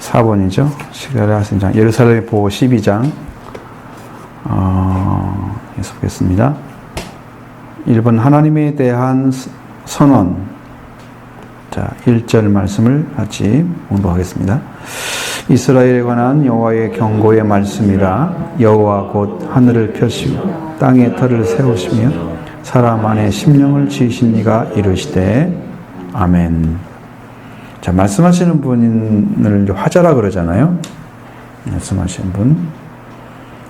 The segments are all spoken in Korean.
4번이죠. 시가랴 1장, 예루살렘 보호 12장. 계속 보겠습니다. 1번 하나님에 대한 선언. 자, 1절 말씀을 같이 공부하겠습니다. 이스라엘에 관한 여호와의 경고의 말씀이라. 여호와 곧 하늘을 펴시고 땅에 터를 세우시며 사람 안에 심령을 지으신 이가 이르시되 아멘. 자, 말씀하시는 분을 화자라 그러잖아요. 말씀하시는 분.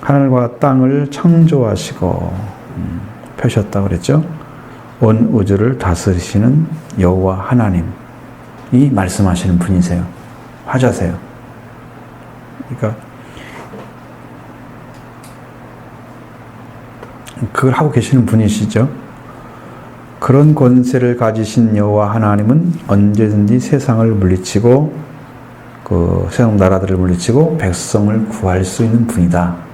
하늘과 땅을 창조하시고 펴셨다 그랬죠. 온 우주를 다스리시는 여호와 하나님이 말씀하시는 분이세요. 화자세요. 그러니까 그걸 하고 계시는 분이시죠. 그런 권세를 가지신 여호와 하나님은 언제든지 세상을 물리치고 세상 나라들을 물리치고 백성을 구할 수 있는 분이다.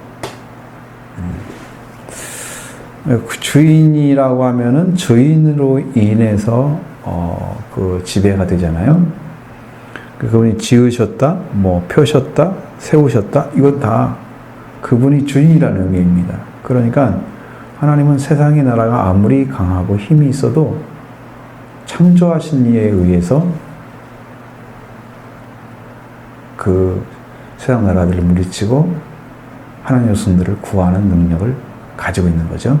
주인이라고 하면은 주인으로 인해서 지배가 되잖아요. 그분이 지으셨다, 펴셨다, 세우셨다, 이건 다 그분이 주인이라는 의미입니다. 그러니까 하나님은 세상의 나라가 아무리 강하고 힘이 있어도 창조하신 이에 의해서 그 세상 나라들을 물리치고 하나님의 백성들을 구하는 능력을 가지고 있는 거죠.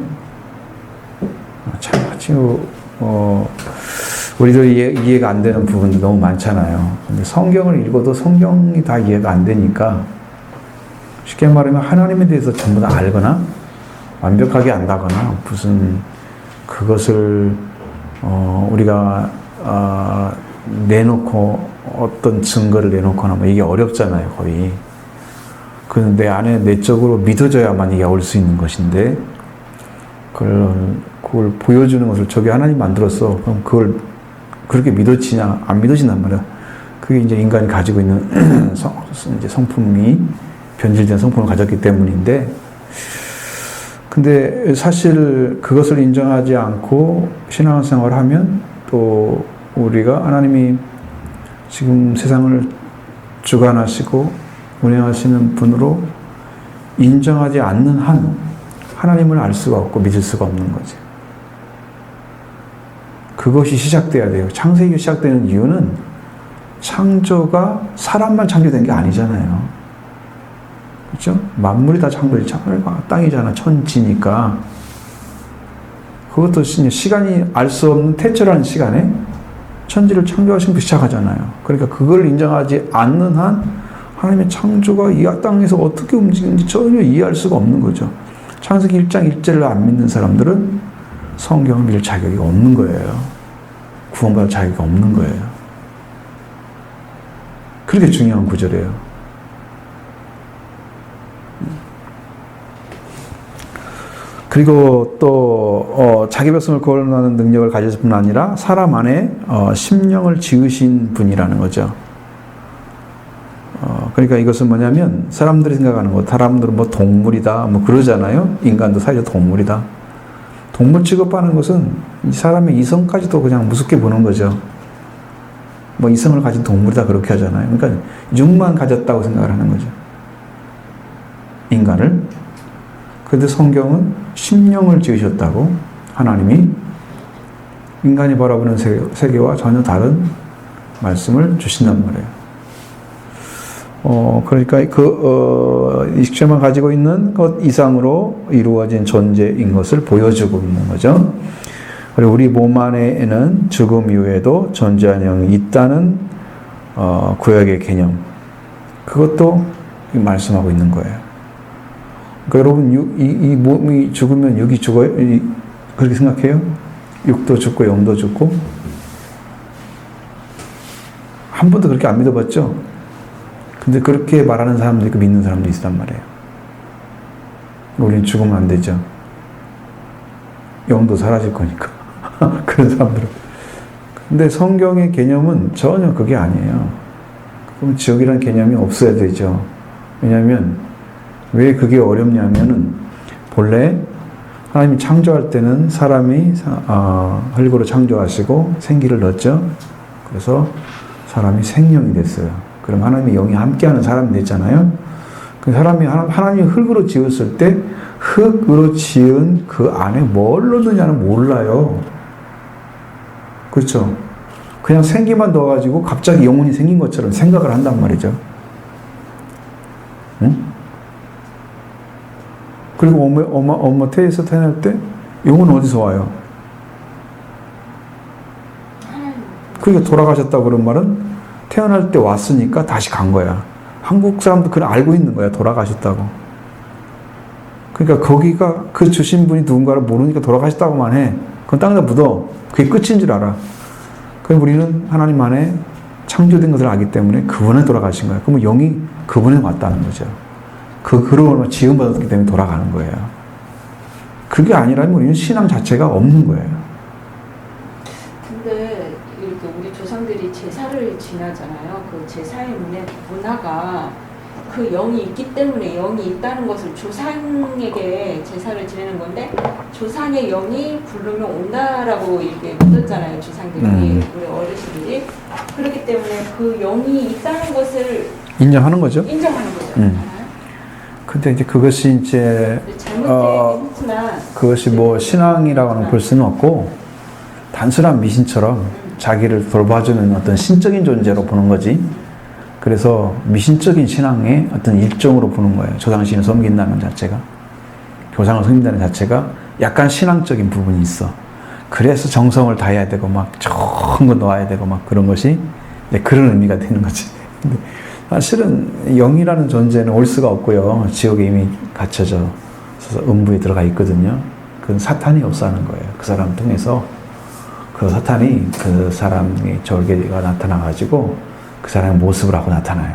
참, 우리들이 이해가 안 되는 부분도 너무 많잖아요. 근데 성경을 읽어도 성경이 다 이해가 안 되니까 쉽게 말하면 하나님에 대해서 전부 다 알거나 완벽하게 안다거나 무슨 그것을 우리가 내놓고 어떤 증거를 내놓거나 이게 어렵잖아요, 거의. 그 내 안에 내적으로 믿어져야만 이게 올 수 있는 것인데 그걸 보여주는 것을 저게 하나님 만들었어. 그럼 그걸 그렇게 믿어지냐? 안 믿어진단 말이야. 그게 이제 인간이 가지고 있는 이제 성품이 변질된 성품을 가졌기 때문인데, 근데 사실 그것을 인정하지 않고 신앙생활을 하면 또 우리가 하나님이 지금 세상을 주관하시고 운행하시는 분으로 인정하지 않는 한 하나님을 알 수가 없고 믿을 수가 없는 거지. 그것이 시작돼야 돼요. 창세기가 시작되는 이유는 창조가 사람만 창조된 게 아니잖아요. 그렇죠? 만물이 다 창조돼. 땅이잖아. 천지니까. 그것도 시간이 알 수 없는 태초라는 시간에 천지를 창조하신 분 시작하잖아요. 그러니까 그걸 인정하지 않는 한 하나님의 창조가 이 땅에서 어떻게 움직이는지 전혀 이해할 수가 없는 거죠. 창세기 1장 1절을 안 믿는 사람들은 성경을 믿을 자격이 없는 거예요. 구원받을 자격이 없는 거예요. 그렇게 중요한 구절이에요. 그리고 또 자기 백성을 구원하는 능력을 가졌을 뿐 아니라 사람 안에 심령을 지으신 분이라는 거죠. 그러니까 이것은 뭐냐면 사람들이 생각하는 것, 사람들은 동물이다 그러잖아요. 인간도 사실 동물이다. 동물 취급하는 것은 사람의 이성까지도 그냥 무섭게 보는 거죠. 이성을 가진 동물이다 그렇게 하잖아요. 그러니까 육만 가졌다고 생각을 하는 거죠. 인간을. 그런데 성경은 심령을 지으셨다고 하나님이 인간이 바라보는 세계와 전혀 다른 말씀을 주신단 말이에요. 그러니까 익체만 가지고 있는 것 이상으로 이루어진 존재인 것을 보여주고 있는 거죠. 그리고 우리 몸 안에는 죽음 이후에도 존재하는 영이 있다는 구약의 개념. 그것도 말씀하고 있는 거예요. 그러니까 여러분, 이 몸이 죽으면 육이 죽어요? 그렇게 생각해요? 육도 죽고 영도 죽고? 한 번도 그렇게 안 믿어봤죠? 근데 그렇게 말하는 사람도 있고 믿는 사람도 있단 말이에요. 우리는 죽으면 안 되죠. 영도 사라질 거니까. 그런 사람들은. 근데 성경의 개념은 전혀 그게 아니에요. 그럼 지옥이라는 개념이 없어야 되죠. 왜냐하면 왜 그게 어렵냐면은 본래 하나님이 창조할 때는 사람이 흙으로 창조하시고 생기를 넣었죠. 그래서 사람이 생명이 됐어요. 그럼 하나님의 영이 함께하는 사람이 됐잖아요. 그 사람이 하나님이 흙으로 지었을 때 흙으로 지은 그 안에 뭘 넣느냐는 몰라요. 그렇죠? 그냥 생기만 넣어가지고 갑자기 영혼이 생긴 것처럼 생각을 한단 말이죠. 응? 그리고 엄마 태에서 태어날 때 영혼은 어디서 와요? 그러니까 돌아가셨다고 그런 말은 태어날 때 왔으니까 다시 간 거야. 한국 사람도 그걸 알고 있는 거야. 돌아가셨다고. 그러니까 거기가 그 주신 분이 누군가를 모르니까 돌아가셨다고만 해. 그건 땅에다 묻어. 그게 끝인 줄 알아. 그럼 우리는 하나님 안에 창조된 것을 알기 때문에 그분에 돌아가신 거야. 그러면 영이 그분에 왔다는 거죠. 그런 지음받았기 때문에 돌아가는 거예요. 그게 아니라면 우리는 신앙 자체가 없는 거예요. 근데 이렇게 우리 조상들이 제사를 지내잖아요. 그 제사의 문화가 그 영이 있기 때문에 영이 있다는 것을 조상에게 제사를 지내는 건데 조상의 영이 부르면 온다라고 이렇게 믿었잖아요. 조상들이 우리 어르신들이 그렇기 때문에 그 영이 있다는 것을 인정하는 거죠. 근데 이제 그것이 이제 그것이 뭐 신앙이라고는 볼 수는 없고 단순한 미신처럼 자기를 돌봐주는 어떤 신적인 존재로 보는 거지. 그래서 미신적인 신앙의 어떤 일종으로 보는 거예요. 조상신을 섬긴다는 자체가. 조상을 섬긴다는 자체가 약간 신앙적인 부분이 있어. 그래서 정성을 다해야 되고 막 좋은 거 넣어야 되고 막 그런 것이 그런 의미가 되는 거지. 근데 사실은 영이라는 존재는 올 수가 없고요. 지옥에 이미 갇혀져 있어서 음부에 들어가 있거든요. 그건 사탄이 역사하는 거예요. 그 사람 통해서 그 사탄이 그 사람의 절개가 나타나가지고 그 사람의 모습을 하고 나타나요.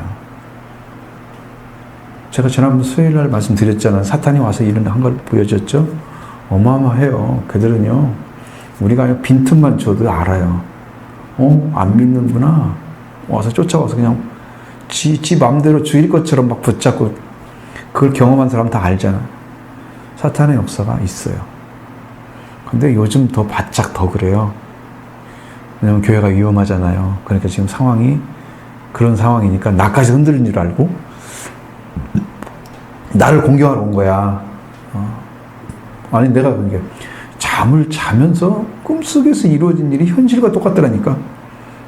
제가 지난번 수요일날 말씀드렸잖아요. 사탄이 와서 일을 한 걸 보여줬죠. 어마어마해요. 그들은요. 우리가 빈틈만 줘도 알아요. 안 믿는구나. 와서 쫓아와서 그냥 지 마음대로 주일 것처럼 막 붙잡고 그걸 경험한 사람은 다 알잖아. 사탄의 역사가 있어요. 근데 요즘 더 바짝 더 그래요. 왜냐면 교회가 위험하잖아요. 그러니까 지금 상황이 그런 상황이니까 나까지 흔들린 줄 알고 나를 공격하러 온 거야. 아니 내가 그게 잠을 자면서 꿈속에서 이루어진 일이 현실과 똑같더라니까.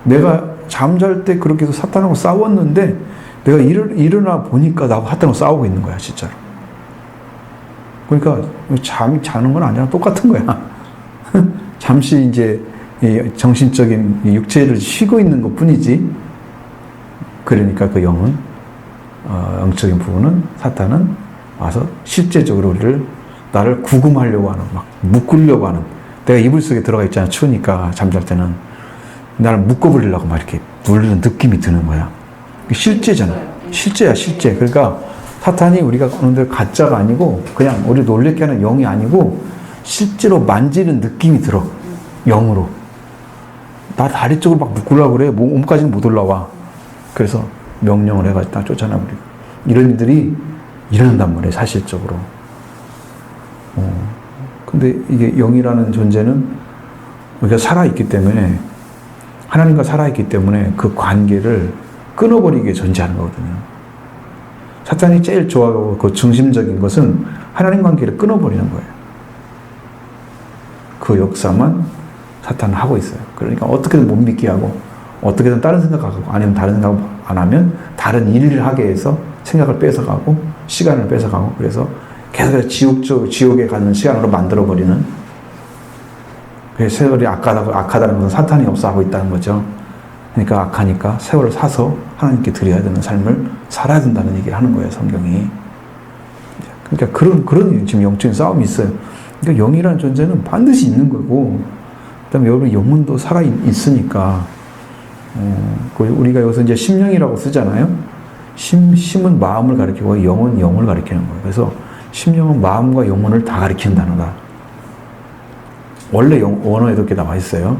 내가 잠잘 때 그렇게 해서 사탄하고 싸웠는데 내가 일어나 보니까 나하고 사탄하고 싸우고 있는 거야 진짜로. 그러니까 잠이 자는 건 아니라 똑같은 거야. 잠시 이제 정신적인 육체를 쉬고 있는 것 뿐이지. 그러니까 그 영은 영적인 부분은 사탄은 와서 실제적으로 나를 구금하려고 하는 막 묶으려고 하는 내가 이불 속에 들어가 있잖아. 추우니까 잠잘 때는 나를 묶어버리려고 막 이렇게 누르는 느낌이 드는 거야. 실제잖아. 실제야 실제. 그러니까 사탄이 우리가 오늘 가짜가 아니고 그냥 우리 놀랍게 하는 영이 아니고 실제로 만지는 느낌이 들어. 영으로. 나 다리 쪽으로 막 묶으려고 그래. 몸까지는 못 올라와. 그래서 명령을 해가지고 딱 쫓아나버리고. 이런 일들이 일어난단 말이에요. 사실적으로. 근데 이게 영이라는 존재는 우리가 살아있기 때문에 하나님과 살아있기 때문에 그 관계를 끊어버리게 존재하는 거거든요. 사탄이 제일 좋아하고 그 중심적인 것은 하나님 관계를 끊어버리는 거예요. 그 역사만 사탄은 하고 있어요. 그러니까 어떻게든 못 믿게 하고 어떻게든 다른 생각하고 아니면 다른 생각 안 하면 다른 일을 하게 해서 생각을 뺏어가고 시간을 뺏어가고 그래서 계속 지옥에 가는 시간으로 만들어버리는 그래서 세월이 악하다는 것은 사탄이 역사하고 있다는 거죠. 그러니까 악하니까 세월을 사서 하나님께 드려야 되는 삶을 살아야 된다는 얘기를 하는 거예요. 성경이. 그러니까 그런 지금 영적인 싸움이 있어요. 그러니까 영이라는 존재는 반드시 있는 거고 그 다음에 여러분 영혼도 살아있으니까 우리가 여기서 이제 심령이라고 쓰잖아요. 심은 마음을 가리키고 영은 영을 가리키는 거예요. 그래서 심령은 마음과 영혼을 다 가리키는 단어다. 원래 원어에도 이렇게 나와 있어요.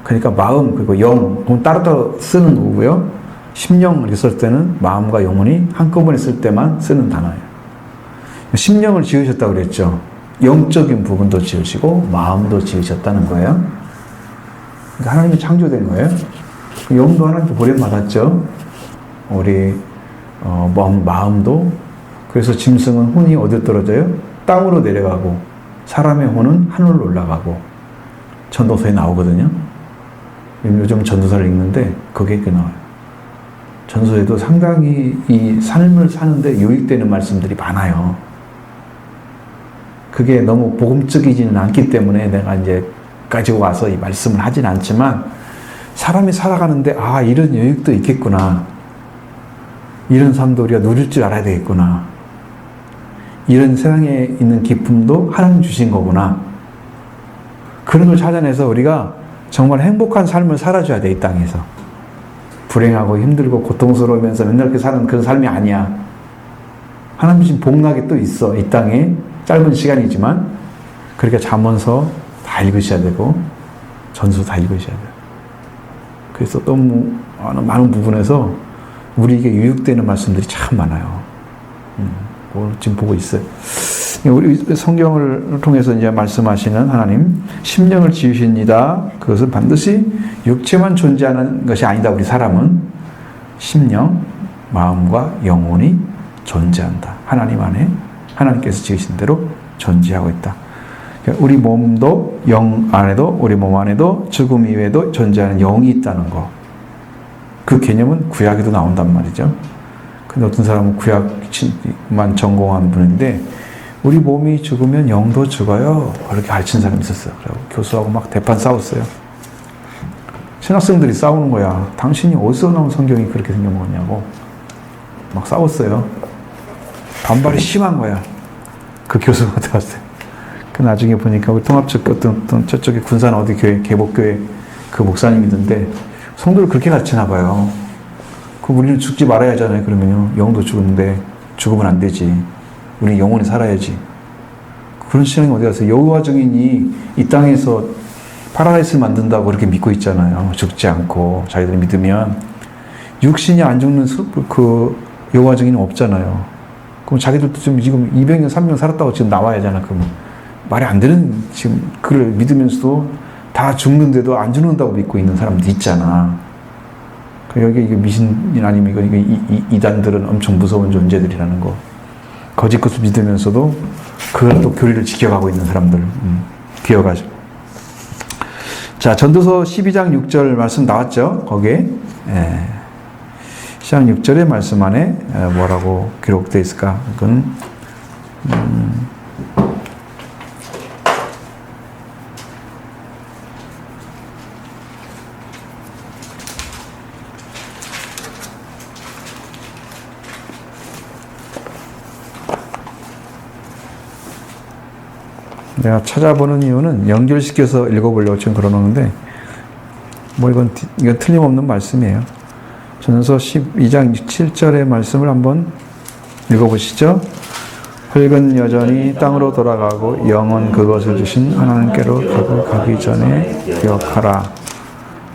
그러니까 마음 그리고 영 따로따로 쓰는 거고요. 심령을 있을 때는 마음과 영혼이 한꺼번에 쓸 때만 쓰는 단어예요. 심령을 지으셨다고 그랬죠. 영적인 부분도 지으시고 마음도 지으셨다는 거예요. 그러니까 하나님이 창조된 거예요. 영도 하나님께 보냄 받았죠. 우리 마음도. 그래서 짐승은 혼이 어디에 떨어져요? 땅으로 내려가고 사람의 혼은 하늘로 올라가고 전도서에 나오거든요. 요즘 전도서를 읽는데 거기에 나와요. 전도서에도 상당히 이 삶을 사는데 유익되는 말씀들이 많아요. 그게 너무 복음적이지는 않기 때문에 내가 이제 가지고 와서 이 말씀을 하진 않지만 사람이 살아가는데 이런 유익도 있겠구나. 이런 삶도 우리가 누릴 줄 알아야 되겠구나. 이런 세상에 있는 기쁨도 하나님 주신 거구나. 그런 걸 찾아내서 우리가 정말 행복한 삶을 살아줘야 돼, 이 땅에서. 불행하고 힘들고 고통스러우면서 맨날 그렇게 사는 그런 삶이 아니야. 하나님 주신 복락이 또 있어, 이 땅에. 짧은 시간이지만. 그러니까 잠언서 다 읽으셔야 되고 전서 다 읽으셔야 돼요. 그래서 너무 많은 부분에서 우리에게 유익되는 말씀들이 참 많아요. 지금 보고 있어요. 우리 성경을 통해서 이제 말씀하시는 하나님, 심령을 지으십니다. 그것은 반드시 육체만 존재하는 것이 아니다. 우리 사람은 심령, 마음과 영혼이 존재한다. 하나님 안에, 하나님께서 지으신 대로 존재하고 있다. 우리 몸도 영 안에도, 우리 몸 안에도 죽음 이외에도 존재하는 영이 있다는 거. 그 개념은 구약에도 나온단 말이죠. 근데 어떤 사람은 구약만 전공한 분인데 우리 몸이 죽으면 영도 죽어요. 그렇게 가르친 사람이 있었어요. 그리고 교수하고 막 대판 싸웠어요. 신학생들이 싸우는 거야. 당신이 어디서 나온 성경이 그렇게 생겨먹었냐고. 막 싸웠어요. 반발이 심한 거야. 그 교수한테 왔어요. 그 나중에 보니까 우리 통합적 어떤 저쪽에 군산 어디 교회, 개복교회 그 목사님이던데 성도를 그렇게 가르치나 봐요. 그럼 우리는 죽지 말아야 하잖아요. 그러면요. 영도 죽는데 죽으면 안 되지. 우리는 영원히 살아야지. 그런 신앙이 어디 가서 여호와 증인이 이 땅에서 파라다이스를 만든다고 그렇게 믿고 있잖아요. 죽지 않고 자기들이 믿으면 육신이 안 죽는 그 여호와 증인은 없잖아요. 그럼 자기들도 지금 200년, 300년 살았다고 지금 나와야 하잖아. 그러면 말이 안 되는 지금 그를 믿으면서도 다 죽는데도 안 죽는다고 믿고 있는 사람도 있잖아. 여기 이게 미신이 아니면 이단들은 엄청 무서운 존재들이라는 거. 거짓 것을 믿으면서도 그걸 또 교리를 지켜가고 있는 사람들 기억하죠. 자, 전도서 12장 6절 말씀 나왔죠? 거기에 12장 6절의 말씀 안에 뭐라고 기록되어 있을까? 그건 내가 찾아보는 이유는 연결시켜서 읽어보려고 지금 걸어놓는데 이건 틀림없는 말씀이에요. 전서 12장 7절의 말씀을 한번 읽어보시죠. 흙은 여전히 땅으로 돌아가고 영은 그것을 주신 하나님께로 가기 전에 기억하라.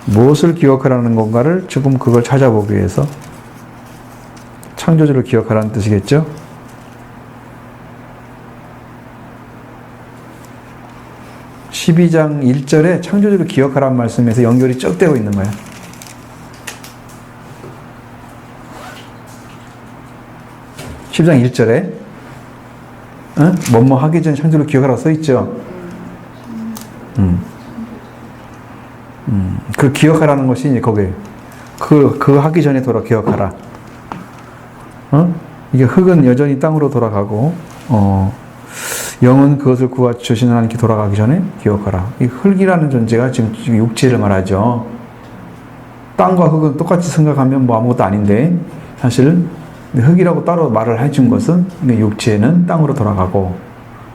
무엇을 기억하라는 건가를 조금 그걸 찾아보기 위해서 창조주를 기억하라는 뜻이겠죠. 12장 1절에 창조주를 기억하라는 말씀에서 연결이 쭉 되고 있는 거예요. (10장 1절에) 뭐뭐 하기 전에 창조주를 기억하라고 써있죠. 그 기억하라는 것이 이제 거기에 그 하기 전에 기억하라. 이게 흙은 여전히 땅으로 돌아가고 영은 그것을 구하 주신 하나님께 돌아가기 전에 기억하라. 이 흙이라는 존재가 지금 육체를 말하죠. 땅과 흙은 똑같이 생각하면 아무것도 아닌데 사실 흙이라고 따로 말을 해준 것은 육체는 땅으로 돌아가고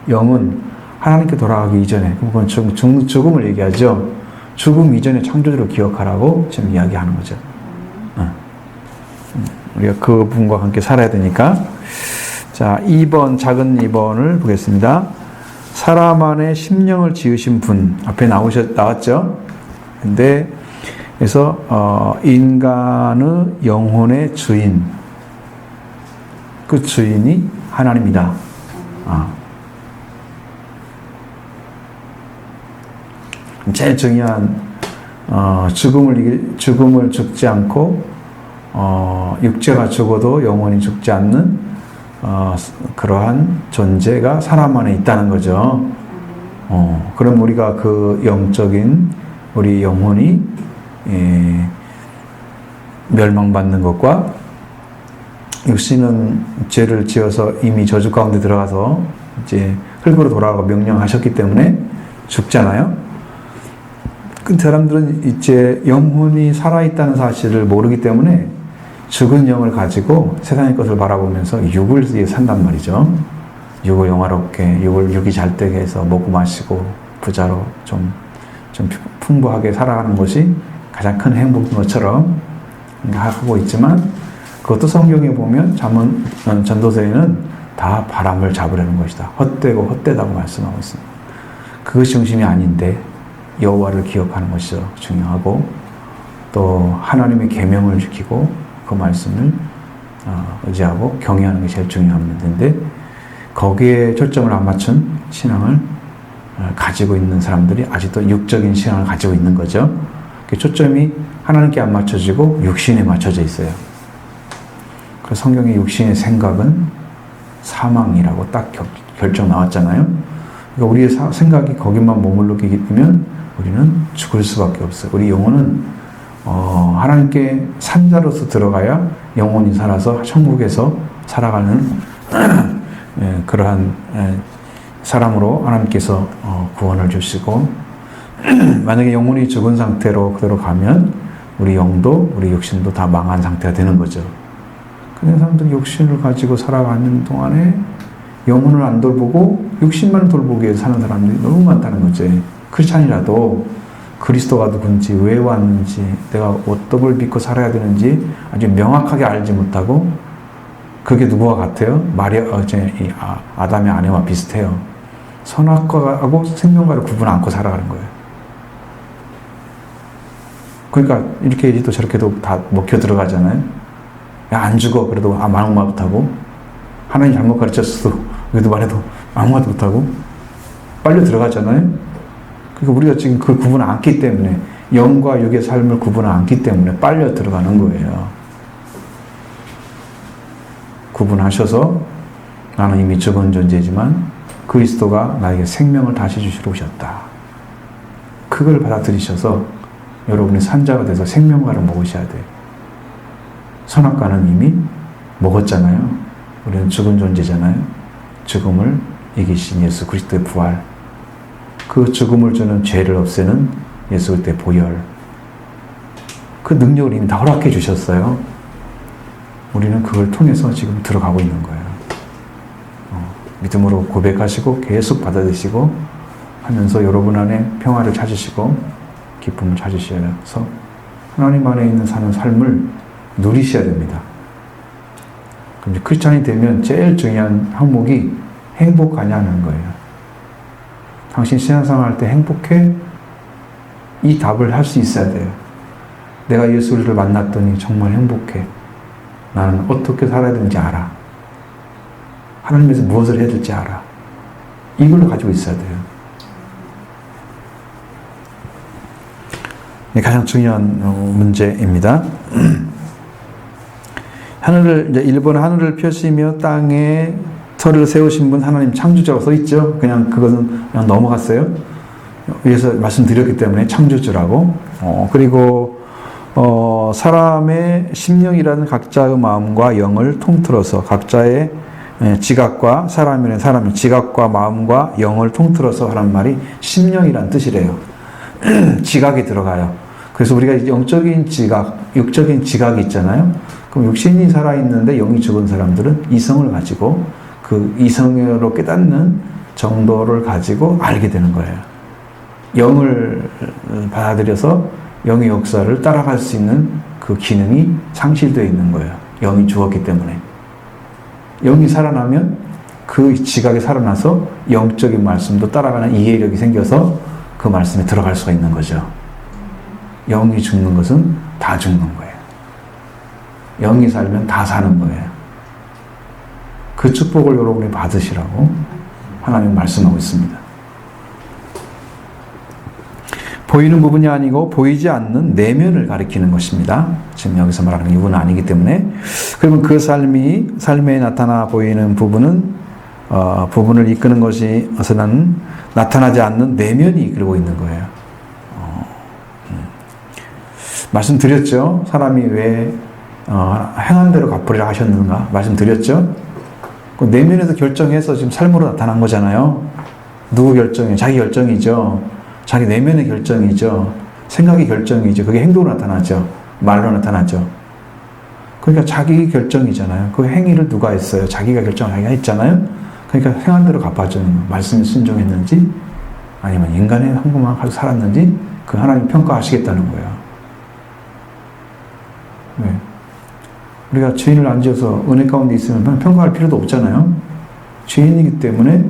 영은 하나님께 돌아가기 이전에, 그건 죽음을 얘기하죠. 죽음 이전에 창조주를 기억하라고 지금 이야기하는 거죠. 우리가 그 분과 함께 살아야 되니까. 자, 2번, 작은 2번을 보겠습니다. 사람 안에 심령을 지으신 분, 앞에 나왔죠? 근데, 그래서, 인간의 영혼의 주인, 그 주인이 하나님이다. 제일 중요한, 죽음을 죽지 않고, 육체가 죽어도 영혼이 죽지 않는 그러한 존재가 사람 안에 있다는 거죠. 그럼 우리가 그 영적인 우리 영혼이 멸망받는 것과 육신은 죄를 지어서 이미 저주 가운데 들어가서 이제 흙으로 돌아가고 명령하셨기 때문에 죽잖아요. 그 사람들은 이제 영혼이 살아있다는 사실을 모르기 때문에 죽은 영을 가지고 세상의 것을 바라보면서 육을 위해 산단 말이죠. 육을 영화롭게, 육이 잘 되게 해서 먹고 마시고 부자로 좀 풍부하게 살아가는 것이 가장 큰 행복인 것처럼 하고 있지만, 그것도 성경에 보면 전도서에는 다 바람을 잡으려는 것이다. 헛되고 헛되다고 말씀하고 있습니다. 그것이 중심이 아닌데 여호와를 기억하는 것이 중요하고, 또 하나님의 계명을 지키고 그 말씀을 의지하고 경외하는 게 제일 중요한 문제인데, 거기에 초점을 안 맞춘 신앙을 가지고 있는 사람들이 아직도 육적인 신앙을 가지고 있는 거죠. 그 초점이 하나님께 안 맞춰지고 육신에 맞춰져 있어요. 그래서 성경의 육신의 생각은 사망이라고 딱 결정 나왔잖아요. 그러니까 우리의 생각이 거기만 머물르게 되면 우리는 죽을 수밖에 없어요. 우리 영혼은 하나님께 산자로서 들어가야 영혼이 살아서 천국에서 살아가는 그러한 사람으로 하나님께서 구원을 주시고, 만약에 영혼이 죽은 상태로 그대로 가면 우리 영도 우리 육신도 다 망한 상태가 되는 거죠. 근데 사람들이 육신을 가지고 살아가는 동안에 영혼을 안 돌보고 육신만 돌보기 위해서 사는 사람들이 너무 많다는 거지. 크리스찬이라도 그리스도가 누군지, 왜 왔는지, 내가 어떤 걸 믿고 살아야 되는지 아주 명확하게 알지 못하고, 그게 누구와 같아요? 아담의 아내와 비슷해요. 선악과하고 생명과를 구분 않고 살아가는 거예요. 그러니까 이렇게 해도 저렇게도 다 먹혀 들어가잖아요. 야, 안 죽어. 그래도 아무 말 못하고, 하나님 잘못 가르쳤어도 그래도 말해도 아무 말도 못하고 빨려 들어가잖아요. 그러니까 우리가 지금 그 구분을 안기 때문에, 영과 육의 삶을 구분을 안기 때문에 빨려 들어가는 거예요. 구분하셔서 나는 이미 죽은 존재지만 그리스도가 나에게 생명을 다시 주시러 오셨다. 그걸 받아들이셔서 여러분이 산자가 돼서 생명과를 먹으셔야 돼요. 선악과는 이미 먹었잖아요. 우리는 죽은 존재잖아요. 죽음을 이기신 예수 그리스도의 부활, 그 죽음을 주는 죄를 없애는 예수 그리스도의 보혈, 그 능력을 이미 다 허락해 주셨어요. 우리는 그걸 통해서 지금 들어가고 있는 거예요. 믿음으로 고백하시고 계속 받아들이시고 하면서 여러분 안에 평화를 찾으시고 기쁨을 찾으셔서 하나님 안에 있는 사는 삶을 누리셔야 됩니다. 그럼 이제 크리스찬이 되면 제일 중요한 항목이 행복하냐는 거예요. 당신 신앙생활 할 때 행복해? 이 답을 할 수 있어야 돼요. 내가 예수를 만났더니 정말 행복해. 나는 어떻게 살아야 되는지 알아. 하나님께서 무엇을 해야 될지 알아. 이걸 가지고 있어야 돼요. 가장 중요한 문제입니다. 이제 일본 하늘을 펴시며 땅에 터를 세우신 분 하나님 창조자가 써 있죠. 그것은 그냥 넘어갔어요. 위에서 말씀드렸기 때문에 창조주라고. 그리고 사람의 심령이라는 각자의 마음과 영을 통틀어서 각자의 지각과 사람의 지각과 마음과 영을 통틀어서 하는 말이 심령이라는 뜻이래요. 지각이 들어가요. 그래서 우리가 영적인 지각, 육적인 지각이 있잖아요. 그럼 육신이 살아있는데 영이 죽은 사람들은 이성을 가지고 그 이성으로 깨닫는 정도를 가지고 알게 되는 거예요. 영을 받아들여서 영의 역사를 따라갈 수 있는 그 기능이 상실되어 있는 거예요. 영이 죽었기 때문에. 영이 살아나면 그 지각이 살아나서 영적인 말씀도 따라가는 이해력이 생겨서 그 말씀에 들어갈 수가 있는 거죠. 영이 죽는 것은 다 죽는 거예요. 영이 살면 다 사는 거예요. 그 축복을 여러분이 받으시라고 하나님 말씀하고 있습니다. 보이는 부분이 아니고 보이지 않는 내면을 가리키는 것입니다. 지금 여기서 말하는 이분은 아니기 때문에. 그러면 그 삶에 나타나 보이는 부분을 이끄는 것은 나타나지 않는 내면이 이끌고 있는 거예요. 말씀드렸죠? 사람이 왜 행한 대로 갚으리라 하셨는가? 말씀드렸죠? 그 내면에서 결정해서 지금 삶으로 나타난 거잖아요. 누구 결정이에요? 자기 결정이죠. 자기 내면의 결정이죠. 생각의 결정이죠. 그게 행동으로 나타나죠. 말로 나타나죠. 그러니까 자기 결정이잖아요. 그 행위를 누가 했어요? 자기가 자기가 했잖아요. 그러니까 행한 대로 갚아주는 거. 말씀에 순종했는지 아니면 인간의 한국만 가지고 살았는지 그 하나님 평가하시겠다는 거예요. 네. 우리가 죄인을 안 지어서 은혜 가운데 있으면 평가할 필요도 없잖아요. 죄인이기 때문에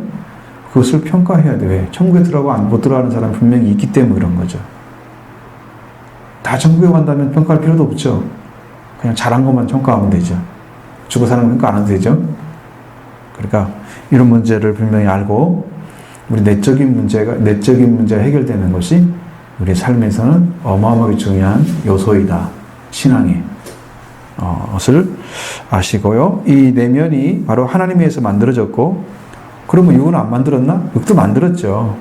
그것을 평가해야 돼. 왜? 천국에 들어가고 못 들어가는 사람이 분명히 있기 때문에 그런 거죠. 다 천국에 간다면 평가할 필요도 없죠. 그냥 잘한 것만 평가하면 되죠. 죽어 사는 거 평가 안 해도 되죠. 그러니까 이런 문제를 분명히 알고 우리 내적인 문제가 해결되는 것이 우리 삶에서는 어마어마하게 중요한 요소이다. 신앙의 것을 아시고요. 이 내면이 바로 하나님에 의해서 만들어졌고, 그러면 육은 안 만들었나? 육도 만들었죠.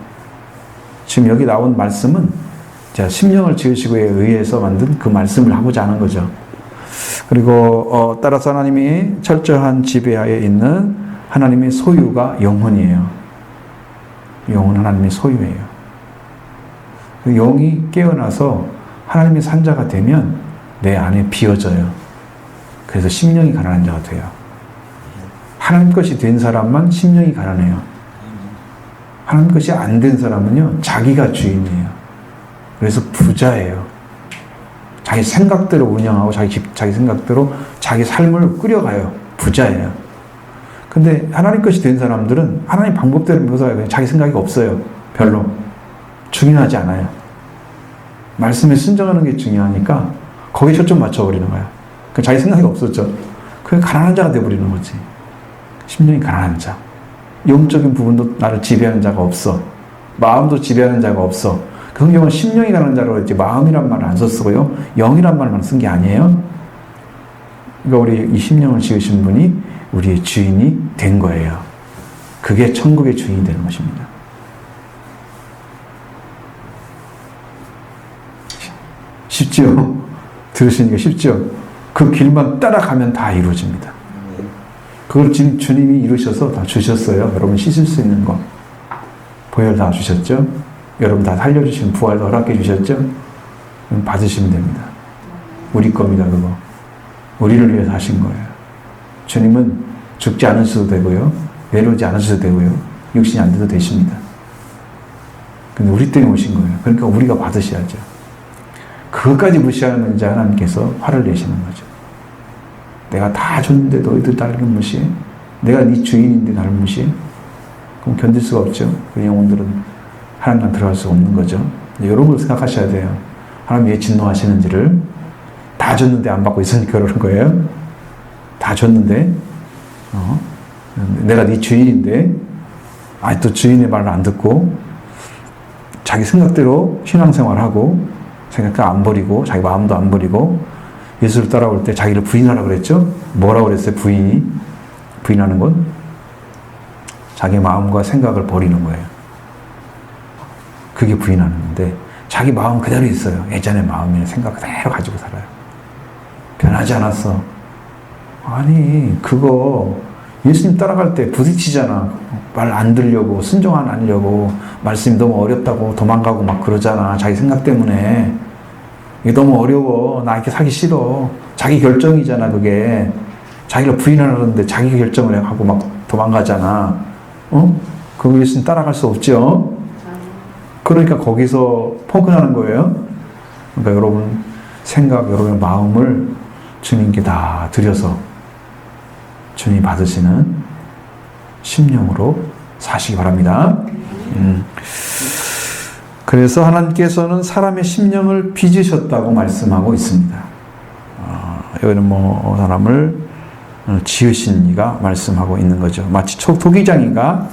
지금 여기 나온 말씀은 자, 심령을 지으시고에 의해서 만든 그 말씀을 하고자 하는 거죠. 그리고 따라서 하나님이 철저한 지배하에 있는 하나님의 소유가 영혼이에요. 영은 하나님의 소유예요. 영이 깨어나서 하나님의 산자가 되면 내 안에 비어져요. 그래서 심령이 가난한 자가 돼요. 하나님 것이 된 사람만 심령이 가난해요. 하나님 것이 안 된 사람은요, 자기가 주인이에요. 그래서 부자예요. 자기 생각대로 운영하고 자기 생각대로 자기 삶을 꾸려가요. 부자예요. 근데 하나님 것이 된 사람들은 하나님 방법대로 묘사해요. 자기 생각이 없어요. 별로. 중요하지 않아요. 말씀에 순종하는 게 중요하니까 거기에 초점 맞춰버리는 거야. 그러니까 자기 생각이 없었죠. 그게 가난한 자가 돼버리는 거지. 심령이 가난한 자. 영적인 부분도 나를 지배하는 자가 없어. 마음도 지배하는 자가 없어. 그 성경은 심령이 가난한 자라고 했지 마음이란 말을 안 썼고요. 영이란 말만 쓴 게 아니에요. 그러니까 우리 이 심령을 지으신 분이 우리의 주인이 된 거예요. 그게 천국의 주인이 되는 것입니다. 쉽죠? 들으시니까 쉽죠? 그 길만 따라가면 다 이루어집니다. 그걸 지금 주님이 이루셔서 다 주셨어요. 여러분 씻을 수 있는 거. 보혈 다 주셨죠? 여러분 다 살려주신 부활도 허락해 주셨죠? 받으시면 됩니다. 우리 겁니다, 그거. 우리를 위해서 하신 거예요. 주님은 죽지 않으셔도 되고요. 외로우지 않으셔도 되고요. 육신이 안 돼도 되십니다. 근데 우리 때문에 오신 거예요. 그러니까 우리가 받으셔야죠. 그것까지 무시하는 자 하나님께서 화를 내시는 거죠. 내가 다 줬는데 너희들 나를 무시해? 내가 네 주인인데 나를 무시해? 그럼 견딜 수가 없죠. 그 영혼들은 하나님만 들어갈 수가 없는 거죠. 이런 걸 생각하셔야 돼요. 하나님 왜 진노하시는지를. 다 줬는데 안 받고 있으니까 그러는 거예요. 다 줬는데 내가 네 주인인데 또 주인의 말을 안 듣고 자기 생각대로 신앙생활하고 생각 안 버리고 자기 마음도 안 버리고 예수를 따라올 때 자기를 부인하라고 그랬죠? 뭐라고 그랬어요? 부인하는 건 자기 마음과 생각을 버리는 거예요. 그게 부인하는 건데 자기 마음 그대로 있어요. 예전의 마음이나 생각 그대로 가지고 살아요. 변하지 않았어. 아니 그거 예수님 따라갈 때 부딪히잖아. 말 안 들려고 순종 안 하려고 말씀이 너무 어렵다고 도망가고 막 그러잖아. 자기 생각 때문에. 이게 너무 어려워. 나 이렇게 살기 싫어. 자기 결정이잖아, 그게. 자기가 부인하는데 자기 결정을 하고 막 도망가잖아. 그거 예수님 따라갈 수 없죠? 그러니까 거기서 포근하는 거예요. 그러니까 여러분 생각, 여러분의 마음을 주님께 다 드려서 주님이 받으시는 심령으로 사시기 바랍니다. 그래서 하나님께서는 사람의 심령을 빚으셨다고 말씀하고 있습니다. 여기는 사람을 지으신 이가 말씀하고 있는 거죠. 마치 토기장이가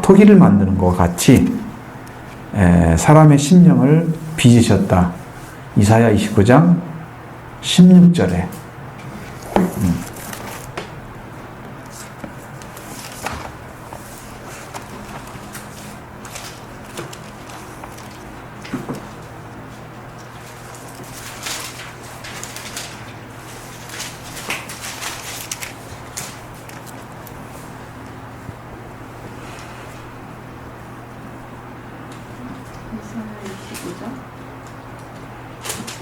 토기를 만드는 것과 같이 사람의 심령을 빚으셨다. 이사야 29장 16절에. 이사야 29장?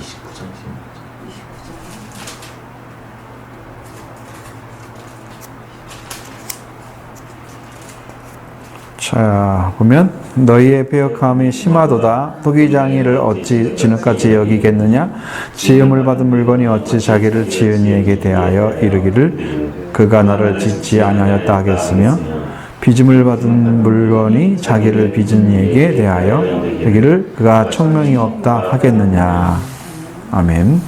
29장 29장. 자, 보면 너희의 배역함이 심하도다. 토기장이를 어찌 진흙같이 여기겠느냐? 지음을 받은 물건이 어찌 자기를 지은 이에게 대하여 이르기를 그가 나를 짓지 아니하였다 하겠으며 빚음을 받은 물건이 자기를 빚은 이에게 대하여 이르기를 그가 총명이 없다 하겠느냐. 아멘.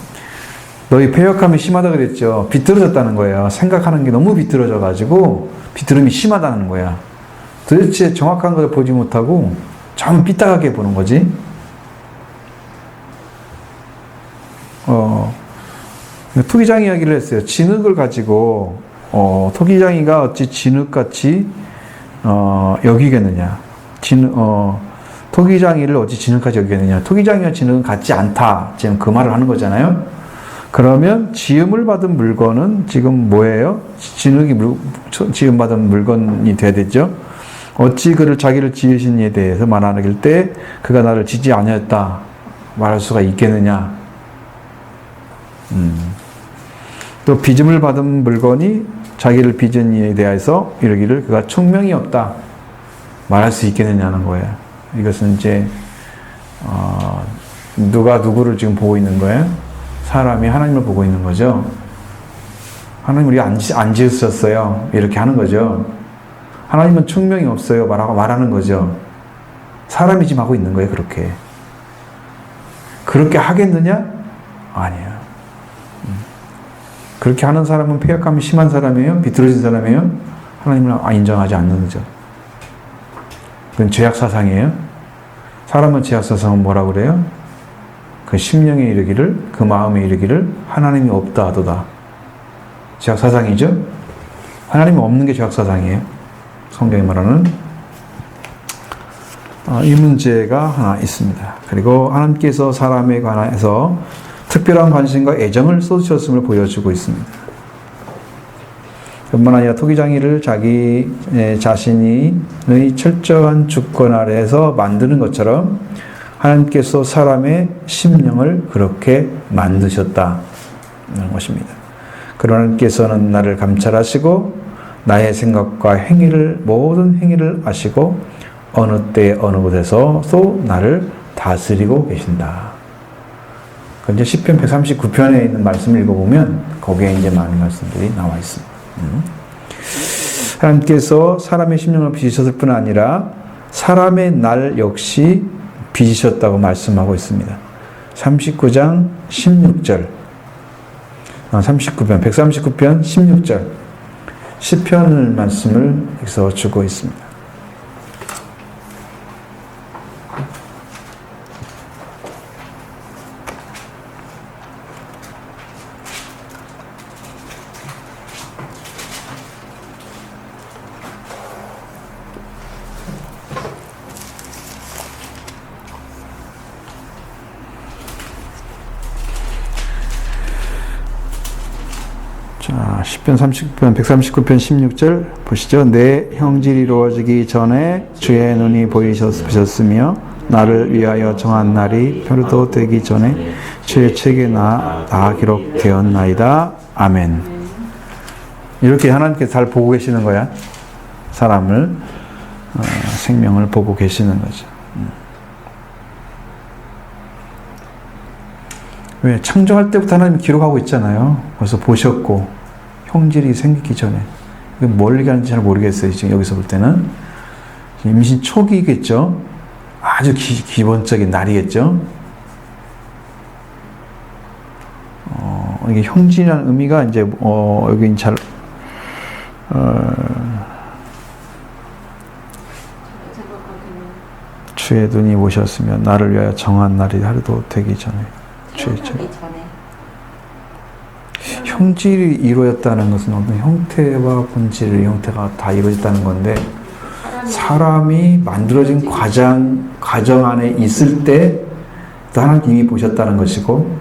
너희 배역함이 심하다 그랬죠. 비뚤어졌다는 거예요. 생각하는 게 너무 비뚤어져 가지고 비뚤음이 심하다는 거야. 도대체 정확한 것을 보지 못하고 참 삐딱하게 보는 거지. 토기장 이야기를 했어요. 진흙을 가지고 토기장이가 어찌 진흙같이 여기겠느냐. 토기장이를 어찌 진흙같이 여기겠느냐. 토기장이와 진흙은 같지 않다. 지금 그 말을 하는 거잖아요. 그러면 지음을 받은 물건은 지금 뭐예요? 진흙이 지음받은 물건이 돼야 되죠. 어찌 그를 자기를 지으신 이에 대해서 말하길 때 그가 나를 지지 아니했다 말할 수가 있겠느냐. 또 빚음을 받은 물건이 자기를 빚은 이에 대해서 이르기를 그가 총명이 없다 말할 수 있겠느냐는 거예요. 이것은 이제 누가 누구를 지금 보고 있는 거예요? 사람이 하나님을 보고 있는 거죠. 하나님 우리 안 지으셨어요. 이렇게 하는 거죠. 하나님은 총명이 없어요. 말하는 거죠. 사람이 지금 하고 있는 거예요. 그렇게 하겠느냐? 아니에요. 그렇게 하는 사람은 폐역함이 심한 사람이에요? 비뚤어진 사람이에요? 하나님을 인정하지 않는 거죠. 그건 죄악사상이에요. 사람은 죄악사상은 뭐라고 그래요? 그 심령에 이르기를, 그 마음에 이르기를 하나님이 없다 하도다. 죄악사상이죠? 하나님이 없는 게 죄악사상이에요. 성경이 말하는 이 문제가 하나 있습니다. 그리고 하나님께서 사람에 관해서 특별한 관심과 애정을 쏟으셨음을 보여주고 있습니다. 뿐만 아니라 토기장이를 자기 자신의 철저한 주권 아래에서 만드는 것처럼 하나님께서 사람의 심령을 그렇게 만드셨다는 것입니다. 그러나 하나님께서는 나를 감찰하시고 나의 생각과 모든 행위를 아시고 어느 때 어느 곳에서 또 나를 다스리고 계신다. 이제 시편 139편에 있는 말씀을 읽어보면 거기에 이제 많은 말씀들이 나와 있습니다. 하나님께서 사람의 심령을 빚으셨을 뿐 아니라 사람의 날 역시 빚으셨다고 말씀하고 있습니다. 39장 16절 139편 16절 시편 말씀을 여기서 주고 있습니다. 자, 시편 139편 16절 보시죠. 내 형질이 이루어지기 전에 주의 눈이 보이셨으며 나를 위하여 정한 날이 표류도 되기 전에 주의 책에 다 기록되었나이다. 아멘. 이렇게 하나님께서 잘 보고 계시는 거야. 사람을 생명을 보고 계시는 거죠. 왜? 창조할 때부터 하나님 기록하고 있잖아요. 그래서 보셨고 형질이 생기기 전에 이건 뭘 얘기하는지 잘 모르겠어요. 지금 여기서 볼 때는 임신 초기겠죠. 아주 기본적인 날이겠죠. 이게 형질이라는 의미가 이제 여기 잘 주의 눈이 오셨으면 나를 위하여 정한 날이 하루도 되기 전에 태어나기 전에 형질이 이루어졌다는 것은 어떤 형태와 본질의 형태가 다 이루어졌다는 건데 사람이 만들어진 과정 안에 있을 때 하나님이 보셨다는 것이고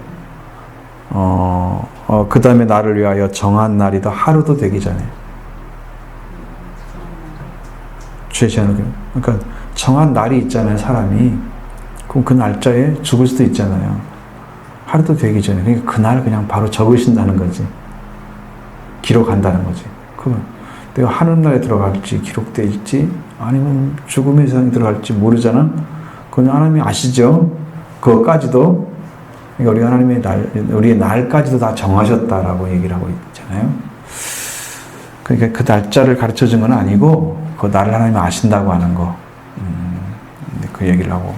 그 다음에 나를 위하여 정한 날이 더 하루도 되기 전에 주의 제한을 그러니까 정한 날이 있잖아요 사람이. 그럼 그 날짜에 죽을 수도 있잖아요. 하루도 되기 전에. 그러니까 그날 그냥 바로 적으신다는 거지. 기록한다는 거지. 그건 내가 하늘나라에 들어갈지 기록되어 있지 아니면 죽음의 세상에 들어갈지 모르잖아. 그건 하나님이 아시죠. 그것까지도 그러니까 우리 하나님의 우리의 날까지도 다 정하셨다라고 얘기를 하고 있잖아요. 그러니까 그 날짜를 가르쳐 준 건 아니고 그 날을 하나님이 아신다고 하는 거. 그 얘기를 하고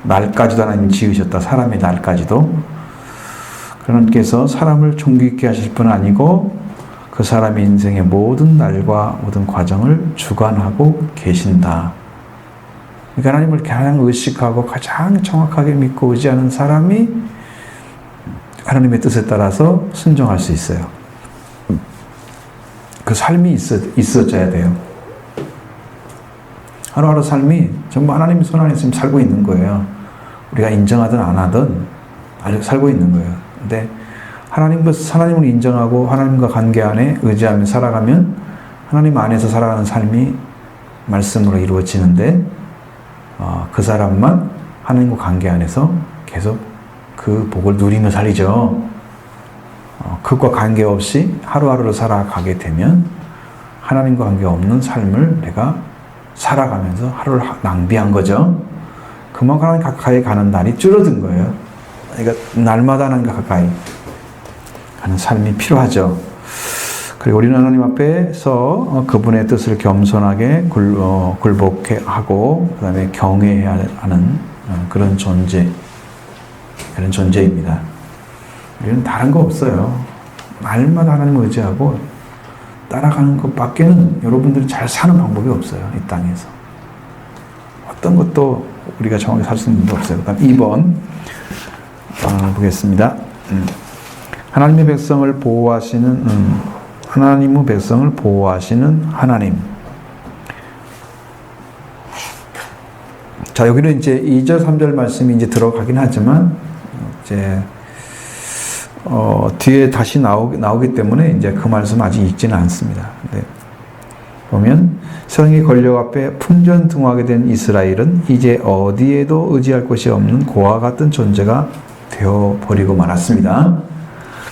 날까지도 하나님 지으셨다. 사람의 날까지도. 하나님께서 사람을 종기 있게 하실 뿐 아니고 그 사람의 인생의 모든 날과 모든 과정을 주관하고 계신다. 그러니까 하나님을 가장 의식하고 가장 정확하게 믿고 의지하는 사람이 하나님의 뜻에 따라서 순종할 수 있어요. 그 삶이 있어져야 돼요. 하루하루 삶이 전부 하나님의 손 안에 지금 살고 있는 거예요. 우리가 인정하든 안 하든 아직 살고 있는 거예요. 근데 하나님을 인정하고 하나님과 관계 안에 의지하며 살아가면 하나님 안에서 살아가는 삶이 말씀으로 이루어지는데 그 사람만 하나님과 관계 안에서 계속 그 복을 누리며 살이죠. 그것과 관계없이 하루하루를 살아가게 되면 하나님과 관계없는 삶을 내가 살아가면서 하루를 낭비한 거죠. 그만큼 하나님 가까이 가는 날이 줄어든 거예요. 그러니까 날마다 하나님과 가까이 가는 삶이 필요하죠. 그리고 우리는 하나님 앞에서 그분의 뜻을 겸손하게 굴복해 하고 그 다음에 경외해야 하는 그런 존재입니다. 우리는 다른 거 없어요. 날마다 하나님을 의지하고 따라가는 것밖에는 여러분들이 잘 사는 방법이 없어요. 이 땅에서. 어떤 것도 우리가 정확히 살 수 있는 게 없어요. 그다음 2번 보겠습니다. 하나님의 백성을 보호하시는 하나님의 백성을 보호하시는 하나님. 자, 여기는 이제 2절, 3절 말씀이 이제 들어가긴 하지만 이제 뒤에 다시 나오기 때문에 이제 그 말씀 아직 읽지는 않습니다. 근데 보면 세상의 권력 앞에 풍전등화하게 된 이스라엘은 이제 어디에도 의지할 곳이 없는 고와 같은 존재가 되어버리고 말았습니다.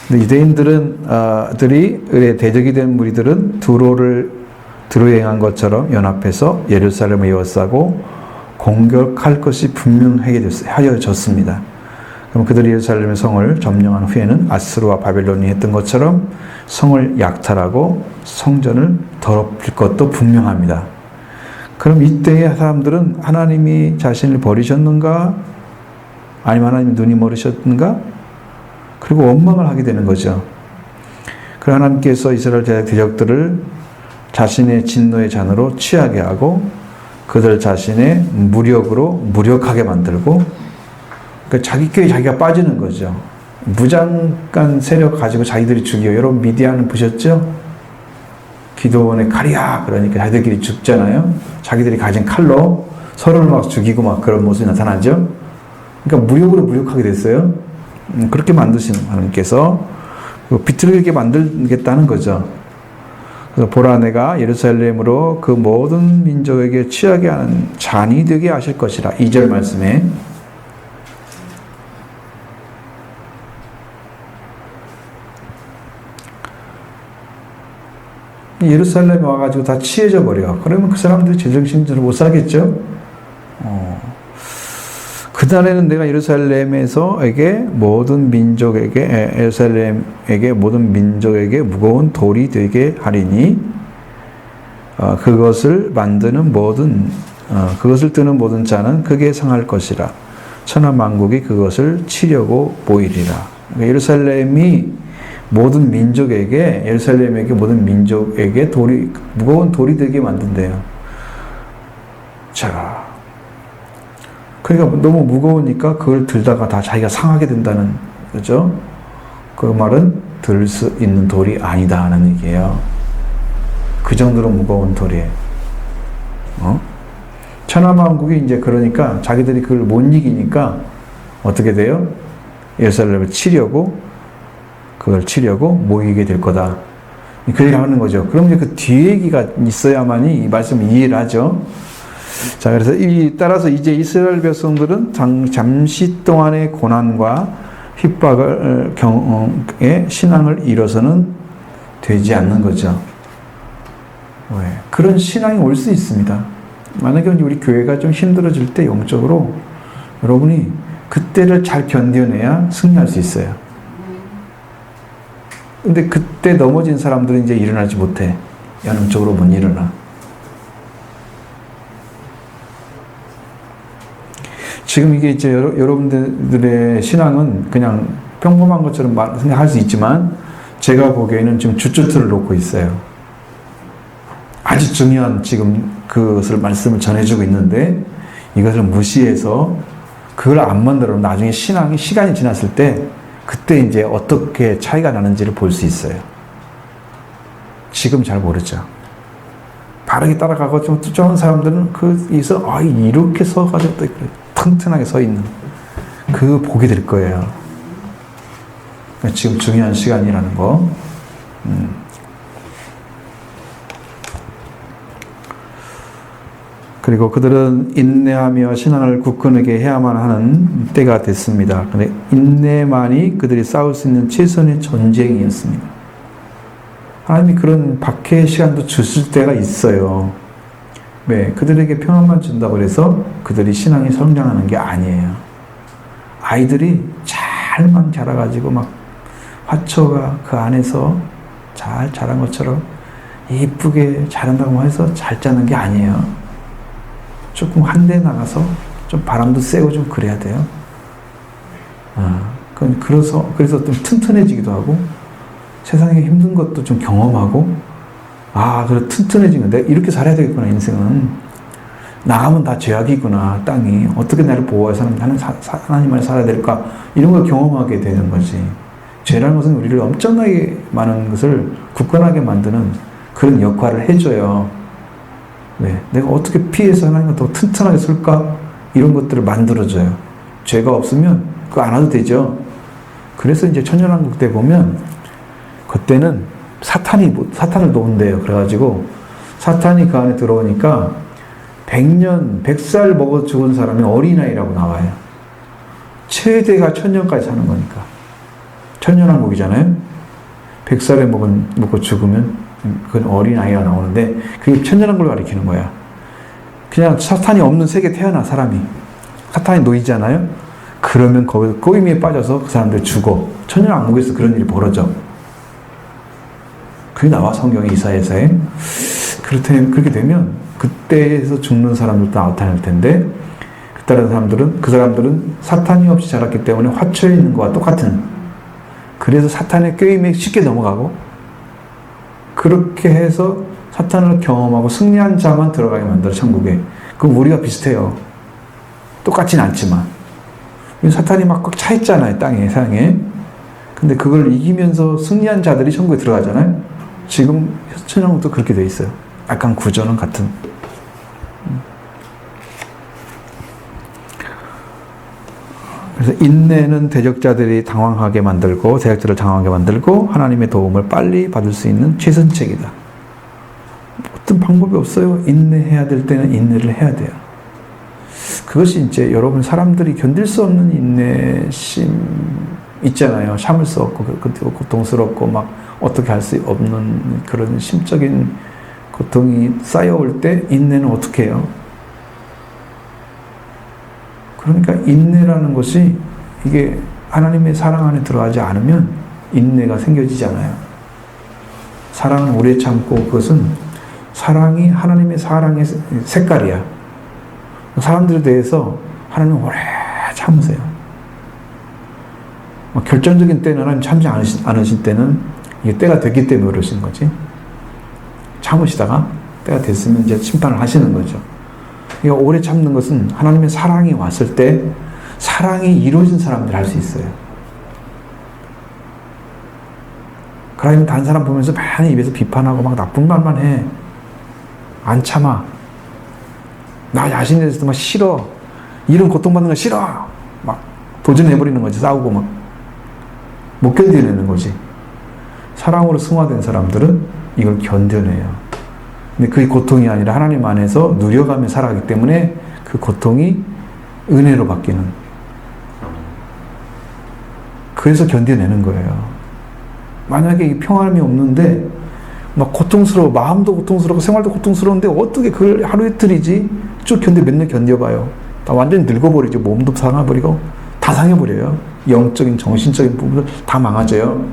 근데 유대인들이 대적이 된 무리들은 두로에 행한 것처럼 연합해서 예루살렘을 에워싸고 공격할 것이 분명하여졌습니다. 그럼 그들이 예루살렘의 성을 점령한 후에는 아스루와 바벨론이 했던 것처럼 성을 약탈하고 성전을 더럽힐 것도 분명합니다. 그럼 이때의 사람들은 하나님이 자신을 버리셨는가? 아니면 하나님이 눈이 멀으셨는가? 그리고 원망을 하게 되는 거죠. 그 하나님께서 이스라엘 대적들을 자신의 진노의 잔으로 취하게 하고 그들 자신의 무력으로 무력하게 만들고 그러니까 자기끼리 자기가 빠지는 거죠. 무장간 세력 가지고 자기들이 죽여요. 여러분 미디안을 보셨죠? 기도원의 칼이야 그러니까 자기들끼리 죽잖아요. 자기들이 가진 칼로 서로를 막 죽이고 막 그런 모습이 나타나죠. 그러니까 무력으로 무력하게 됐어요. 그렇게 만드시는 하나님께서 비틀게 만들겠다는 거죠. 그래서 보라 내가 예루살렘으로 그 모든 민족에게 취하게 하는 잔이 되게 하실 것이라. 2절 말씀에 예루살렘에 와가지고 다 취해져 버려. 그러면 그 사람들이 제정신으로 못 살겠죠. 그날에는 내가 예루살렘에게 모든 민족에게 무거운 돌이 되게 하리니 그것을 뜨는 모든 자는 그게 상할 것이라. 천하 만국이 그것을 치려고 보이리라. 그러니까 예루살렘에게 모든 민족에게 무거운 돌이 되게 만든대요. 자, 그러니까 너무 무거우니까 그걸 들다가 다 자기가 상하게 된다는 거죠. 그 말은 들 수 있는 돌이 아니다 하는 얘기예요. 그 정도로 무거운 돌이에요. 천하만국이 이제 그러니까 자기들이 그걸 못 이기니까 어떻게 돼요? 예루살렘을 그걸 치려고 모이게 될 거다. 그 얘기를 하는 거죠. 그럼 이제 그 뒤에 얘기가 있어야만이 이 말씀을 이해를 하죠. 자, 그래서 따라서 이제 이스라엘 백성들은 잠시 동안의 고난과 핍박을 경에 신앙을 잃어서는 되지 않는 거죠. 왜? 그런 신앙이 올 수 있습니다. 만약에 우리 교회가 좀 힘들어질 때 영적으로 여러분이 그때를 잘 견뎌내야 승리할 수 있어요. 근데 그때 넘어진 사람들은 이제 일어나지 못해. 영적으로 못 일어나. 지금 이게 이제 여러분들의 신앙은 그냥 평범한 것처럼 생각할 수 있지만 제가 보기에는 지금 주춧돌을 놓고 있어요. 아주 중요한 지금 그것을 말씀을 전해주고 있는데 이것을 무시해서 그걸 안 만들어 나중에 신앙이 시간이 지났을 때 그때 이제 어떻게 차이가 나는지를 볼 수 있어요. 지금 잘 모르죠. 바르게 따라가고 좀 쫓아오는 사람들은 거기서 이렇게 서가지고 또 튼튼하게 서 있는 그 보게 될 거예요. 그러니까 지금 중요한 시간이라는 거. 그리고 그들은 인내하며 신앙을 굳건하게 해야만 하는 때가 됐습니다. 근데 인내만이 그들이 싸울 수 있는 최선의 전쟁이었습니다. 하나님이 그런 박해의 시간도 주실 때가 있어요. 왜? 그들에게 평안만 준다고 해서 그들이 신앙이 성장하는 게 아니에요. 아이들이 잘만 자라가지고 막 화초가 그 안에서 잘 자란 것처럼 예쁘게 자란다고 해서 잘 자는 게 아니에요. 조금 한 대 나가서 좀 바람도 쐬고 좀 그래야 돼요. 그래서 좀 튼튼해지기도 하고 세상에 힘든 것도 좀 경험하고 그래 튼튼해진 거 내가 이렇게 살아야 되겠구나. 인생은 나가면 다 죄악이구나. 땅이 어떻게 나를 보호해서 하나님 안에 살아야 될까 이런 걸 경험하게 되는 거지. 죄라는 것은 우리를 엄청나게 많은 것을 굳건하게 만드는 그런 역할을 해줘요. 왜? 내가 어떻게 피해서 하나님과 더 튼튼하게 설까? 이런 것들을 만들어줘요. 죄가 없으면 그거 안 해도 되죠. 그래서 이제 천년왕국 때 보면 그때는 사탄을 놓은대요. 그래가지고 사탄이 그 안에 들어오니까 100살 먹어 죽은 사람이 어린아이라고 나와요. 최대가 1000년까지 사는 거니까. 천년왕국이잖아요. 100살에 먹고 죽으면 그건 어린아이가 나오는데 그게 천년왕국을 가리키는 거야. 그냥 사탄이 없는 세계에 태어나 사람이. 사탄이 놓이잖아요. 그러면 거기 꼬임에 빠져서 그 사람들 죽어. 천년왕국에서 그런 일이 벌어져. 그게 나와 성경의 이사야서에. 그렇게 되면 그때에서 죽는 사람들도 나타날 텐데 그 사람들은 사탄이 없이 자랐기 때문에 화초에 있는 것과 똑같은, 그래서 사탄의 꾀임에 쉽게 넘어가고 그렇게 해서 사탄을 경험하고 승리한 자만 들어가게 만들어 천국에. 그럼 우리가 비슷해요. 똑같진 않지만 사탄이 막 꽉 차 있잖아요. 세상에. 근데 그걸 이기면서 승리한 자들이 천국에 들어가잖아요. 지금 천년왕국도 그렇게 돼 있어요. 약간 구조는 같은. 그래서 인내는 대적자들이 당황하게 만들고 대적자를 당황하게 만들고 하나님의 도움을 빨리 받을 수 있는 최선책이다. 어떤 방법이 없어요. 인내해야 될 때는 인내를 해야 돼요. 그것이 이제 여러분 사람들이 견딜 수 없는 인내심 있잖아요. 참을 수 없고 고통스럽고 막 어떻게 할 수 없는 그런 심적인 고통이 쌓여올 때 인내는 어떻게 해요? 그러니까 인내라는 것이 이게 하나님의 사랑 안에 들어가지 않으면 인내가 생겨지잖아요. 사랑은 오래 참고 그것은 사랑이 하나님의 사랑의 색깔이야. 사람들에 대해서 하나님은 오래 참으세요. 결정적인 때는 하나님 참지 않으신 때는 이게 때가 됐기 때문에 그러신 거지. 참으시다가 때가 됐으면 이제 심판을 하시는 거죠. 그러니까 오래 참는 것은 하나님의 사랑이 왔을 때 사랑이 이루어진 사람들이 할 수 있어요. 그러면 다른 사람 보면서 많이 입에서 비판하고 막 나쁜 말만 해. 안 참아. 나 야신에서도 막 싫어. 이런 고통받는 거 싫어. 막 도전해버리는 거지. 싸우고 막. 못 견뎌내는 거지. 사랑으로 승화된 사람들은 이걸 견뎌내요. 근데 그게 고통이 아니라 하나님 안에서 누려가며 살아가기 때문에 그 고통이 은혜로 바뀌는. 그래서 견뎌내는 거예요. 만약에 이 평안함이 없는데 막 고통스러워, 마음도 고통스럽고 생활도 고통스러운데 어떻게 그걸 하루 이틀이지 쭉 몇 년 견뎌봐요. 다 완전히 늙어버리죠. 몸도 상해버리고 다 상해버려요. 영적인 정신적인 부분들 다 망가져요.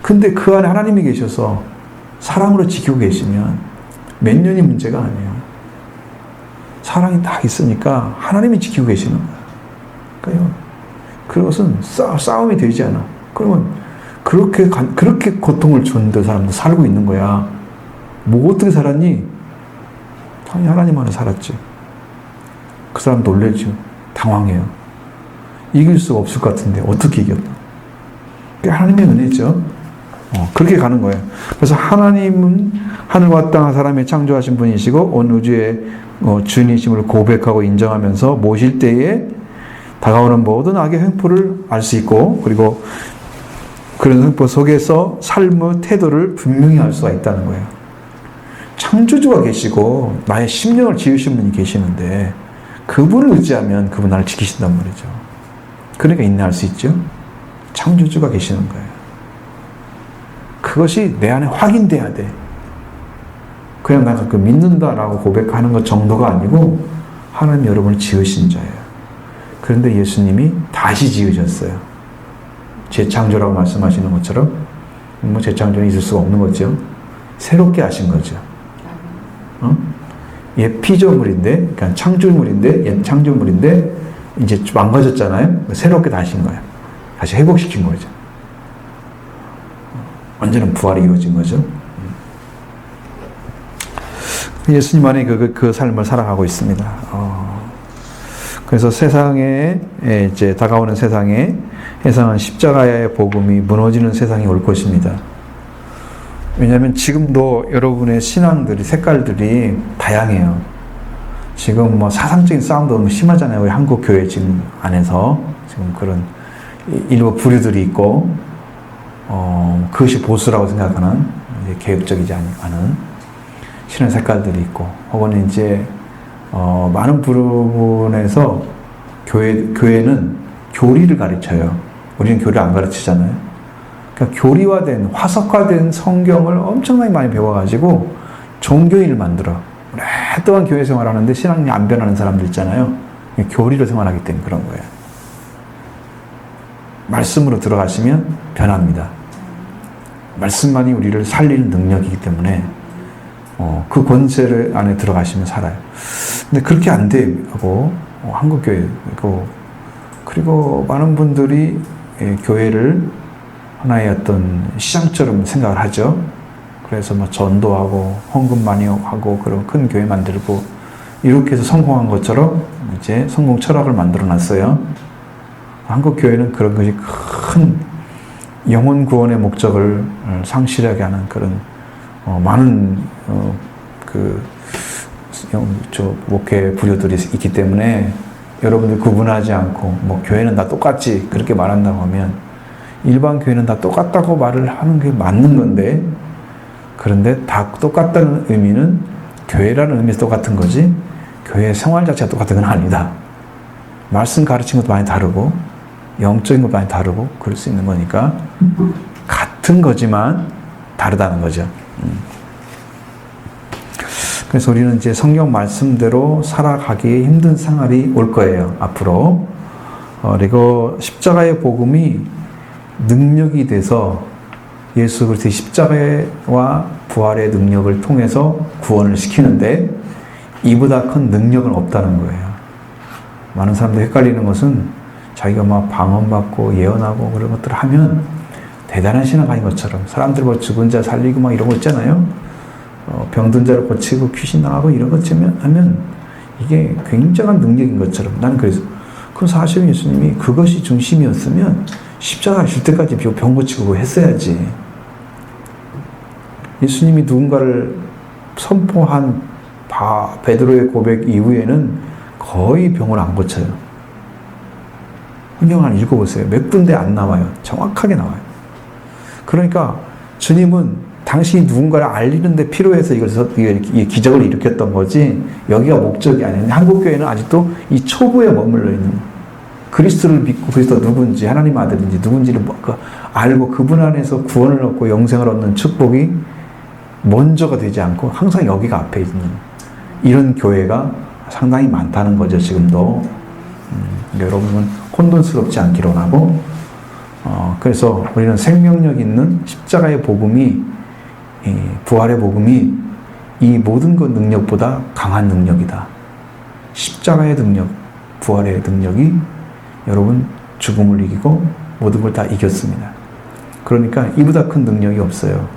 근데 그 안에 하나님이 계셔서 사랑으로 지키고 계시면 몇 년이 문제가 아니에요. 사랑이 딱 있으니까 하나님이 지키고 계시는 거예요. 그러니까요. 그것은 싸움이 되지 않아. 그러면 그렇게 고통을 줬는데 사람도 살고 있는 거야. 뭐 어떻게 살았니? 당연히 하나님 안에 살았지. 그 사람 놀래죠. 당황해요. 이길 수가 없을 것 같은데 어떻게 이겼나? 그게 하나님의 은혜죠. 그렇게 가는 거예요. 그래서 하나님은 하늘과 땅 사람의 창조하신 분이시고 온 우주의 주인이심을 고백하고 인정하면서 모실 때에 다가오는 모든 악의 횡포를 알 수 있고, 그리고 그런 횡포 속에서 삶의 태도를 분명히 알 수가 있다는 거예요. 창조주가 계시고 나의 심령을 지으신 분이 계시는데 그분을 의지하면 그분 나를 지키신단 말이죠. 그러니까 인내할 수 있죠. 창조주가 계시는 거예요. 그것이 내 안에 확인돼야 돼. 그냥 내가 그 믿는다라고 고백하는 것 정도가 아니고 하나님 여러분을 지으신 자예요. 그런데 예수님이 다시 지으셨어요. 재창조라고 말씀하시는 것처럼 뭐 재창조는 있을 수가 없는 거죠. 새롭게 하신 거죠. 옛 피조물인데, 그러니까 창조물인데, 옛 창조물인데 이제 망가졌잖아요. 새롭게 다시 하신 거예요. 다시 회복시킨 거죠. 완전한 부활이 이루어진 거죠. 예수님 안에 그 삶을 살아가고 있습니다. 그래서 세상에 이제 다가오는 세상에 해상한 십자가의 복음이 무너지는 세상이 올 것입니다. 왜냐하면 지금도 여러분의 신앙들이 색깔들이 다양해요. 지금 뭐 사상적인 싸움도 너무 심하잖아요. 우리 한국 교회 지금 안에서 지금 그런 일부 부류들이 있고, 그것이 보수라고 생각하는 이제 개혁적이지 않은 신의 색깔들이 있고, 혹은 이제 많은 부분에서 교회는 교리를 가르쳐요. 우리는 교리를 안 가르치잖아요. 그러니까 교리화된, 화석화된 성경을 엄청나게 많이 배워가지고 종교인을 만들어. 오랫동안 교회 생활하는데 신앙이 안 변하는 사람들 있잖아요. 교리로 생활하기 때문에 그런 거예요. 말씀으로 들어가시면 변합니다. 말씀만이 우리를 살리는 능력이기 때문에 그 권세를 안에 들어가시면 살아요. 근데 그렇게 안 되고 한국교회고, 그리고 많은 분들이 교회를 하나의 어떤 시장처럼 생각을 하죠. 그래서 뭐 전도하고 헌금 많이 하고 그런 큰 교회 만들고 이렇게 해서 성공한 것처럼 이제 성공 철학을 만들어 놨어요. 한국 교회는 그런 것이 큰 영혼 구원의 목적을 상실하게 하는 그런 많은 목회 부류들이 있기 때문에 여러분들 구분하지 않고 뭐 교회는 다 똑같지 그렇게 말한다고 하면 일반 교회는 다 똑같다고 말을 하는 게 맞는 건데, 그런데 다 똑같다는 의미는 교회라는 의미에서 똑같은 거지 교회 생활 자체가 똑같은 건 아니다. 말씀 가르친 것도 많이 다르고 영적인 것도 많이 다르고 그럴 수 있는 거니까 같은 거지만 다르다는 거죠. 그래서 우리는 이제 성경 말씀대로 살아가기 힘든 생활이 올 거예요, 앞으로. 그리고 십자가의 복음이 능력이 돼서 예수 그리스도의 십자가와 부활의 능력을 통해서 구원을 시키는데 이보다 큰 능력은 없다는 거예요. 많은 사람들이 헷갈리는 것은 자기가 막 방언받고 예언하고 그런 것들을 하면 대단한 신앙가인 것처럼, 사람들 뭐 죽은 자 살리고 막 이런 거 있잖아요. 병든 자를 고치고 귀신 나가고 이런 것 하면 이게 굉장한 능력인 것처럼 나는 그래서 그럼 사실은 예수님이 그것이 중심이었으면 십자가 하실 때까지 병 고치고 했어야지. 예수님이 누군가를 선포한 베드로의 고백 이후에는 거의 병을 안 고쳐요. 성경을 읽어보세요. 몇 군데 안 나와요. 정확하게 나와요. 그러니까 주님은 당신이 누군가를 알리는 데 필요해서 이 기적을 일으켰던 거지 여기가 목적이 아니에요. 한국교회는 아직도 이 초보에 머물러 있는 거예요. 그리스도를 믿고 그리스도가 누군지 하나님 아들인지 누군지를 알고 그분 안에서 구원을 얻고 영생을 얻는 축복이 먼저가 되지 않고 항상 여기가 앞에 있는 이런 교회가 상당히 많다는 거죠. 지금도 여러분은 혼돈스럽지 않기로 하고 그래서 우리는 생명력 있는 십자가의 복음이 부활의 복음이 이 모든 그 능력보다 강한 능력이다. 십자가의 능력, 부활의 능력이 여러분 죽음을 이기고 모든 걸 다 이겼습니다. 그러니까 이보다 큰 능력이 없어요.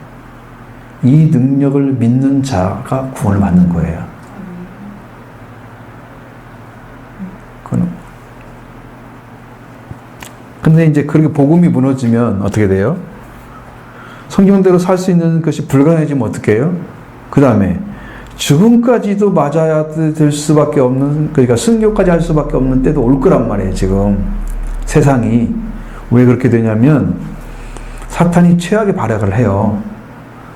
이 능력을 믿는 자가 구원을 받는 거예요. 근데 이제 그렇게 복음이 무너지면 어떻게 돼요? 성경대로 살 수 있는 것이 불가능해지면 어떻게 해요? 그 다음에 죽음까지도 맞아야 될 수밖에 없는, 그러니까 순교까지 할 수밖에 없는 때도 올 거란 말이에요. 지금 세상이 왜 그렇게 되냐면 사탄이 최악의 발악을 해요.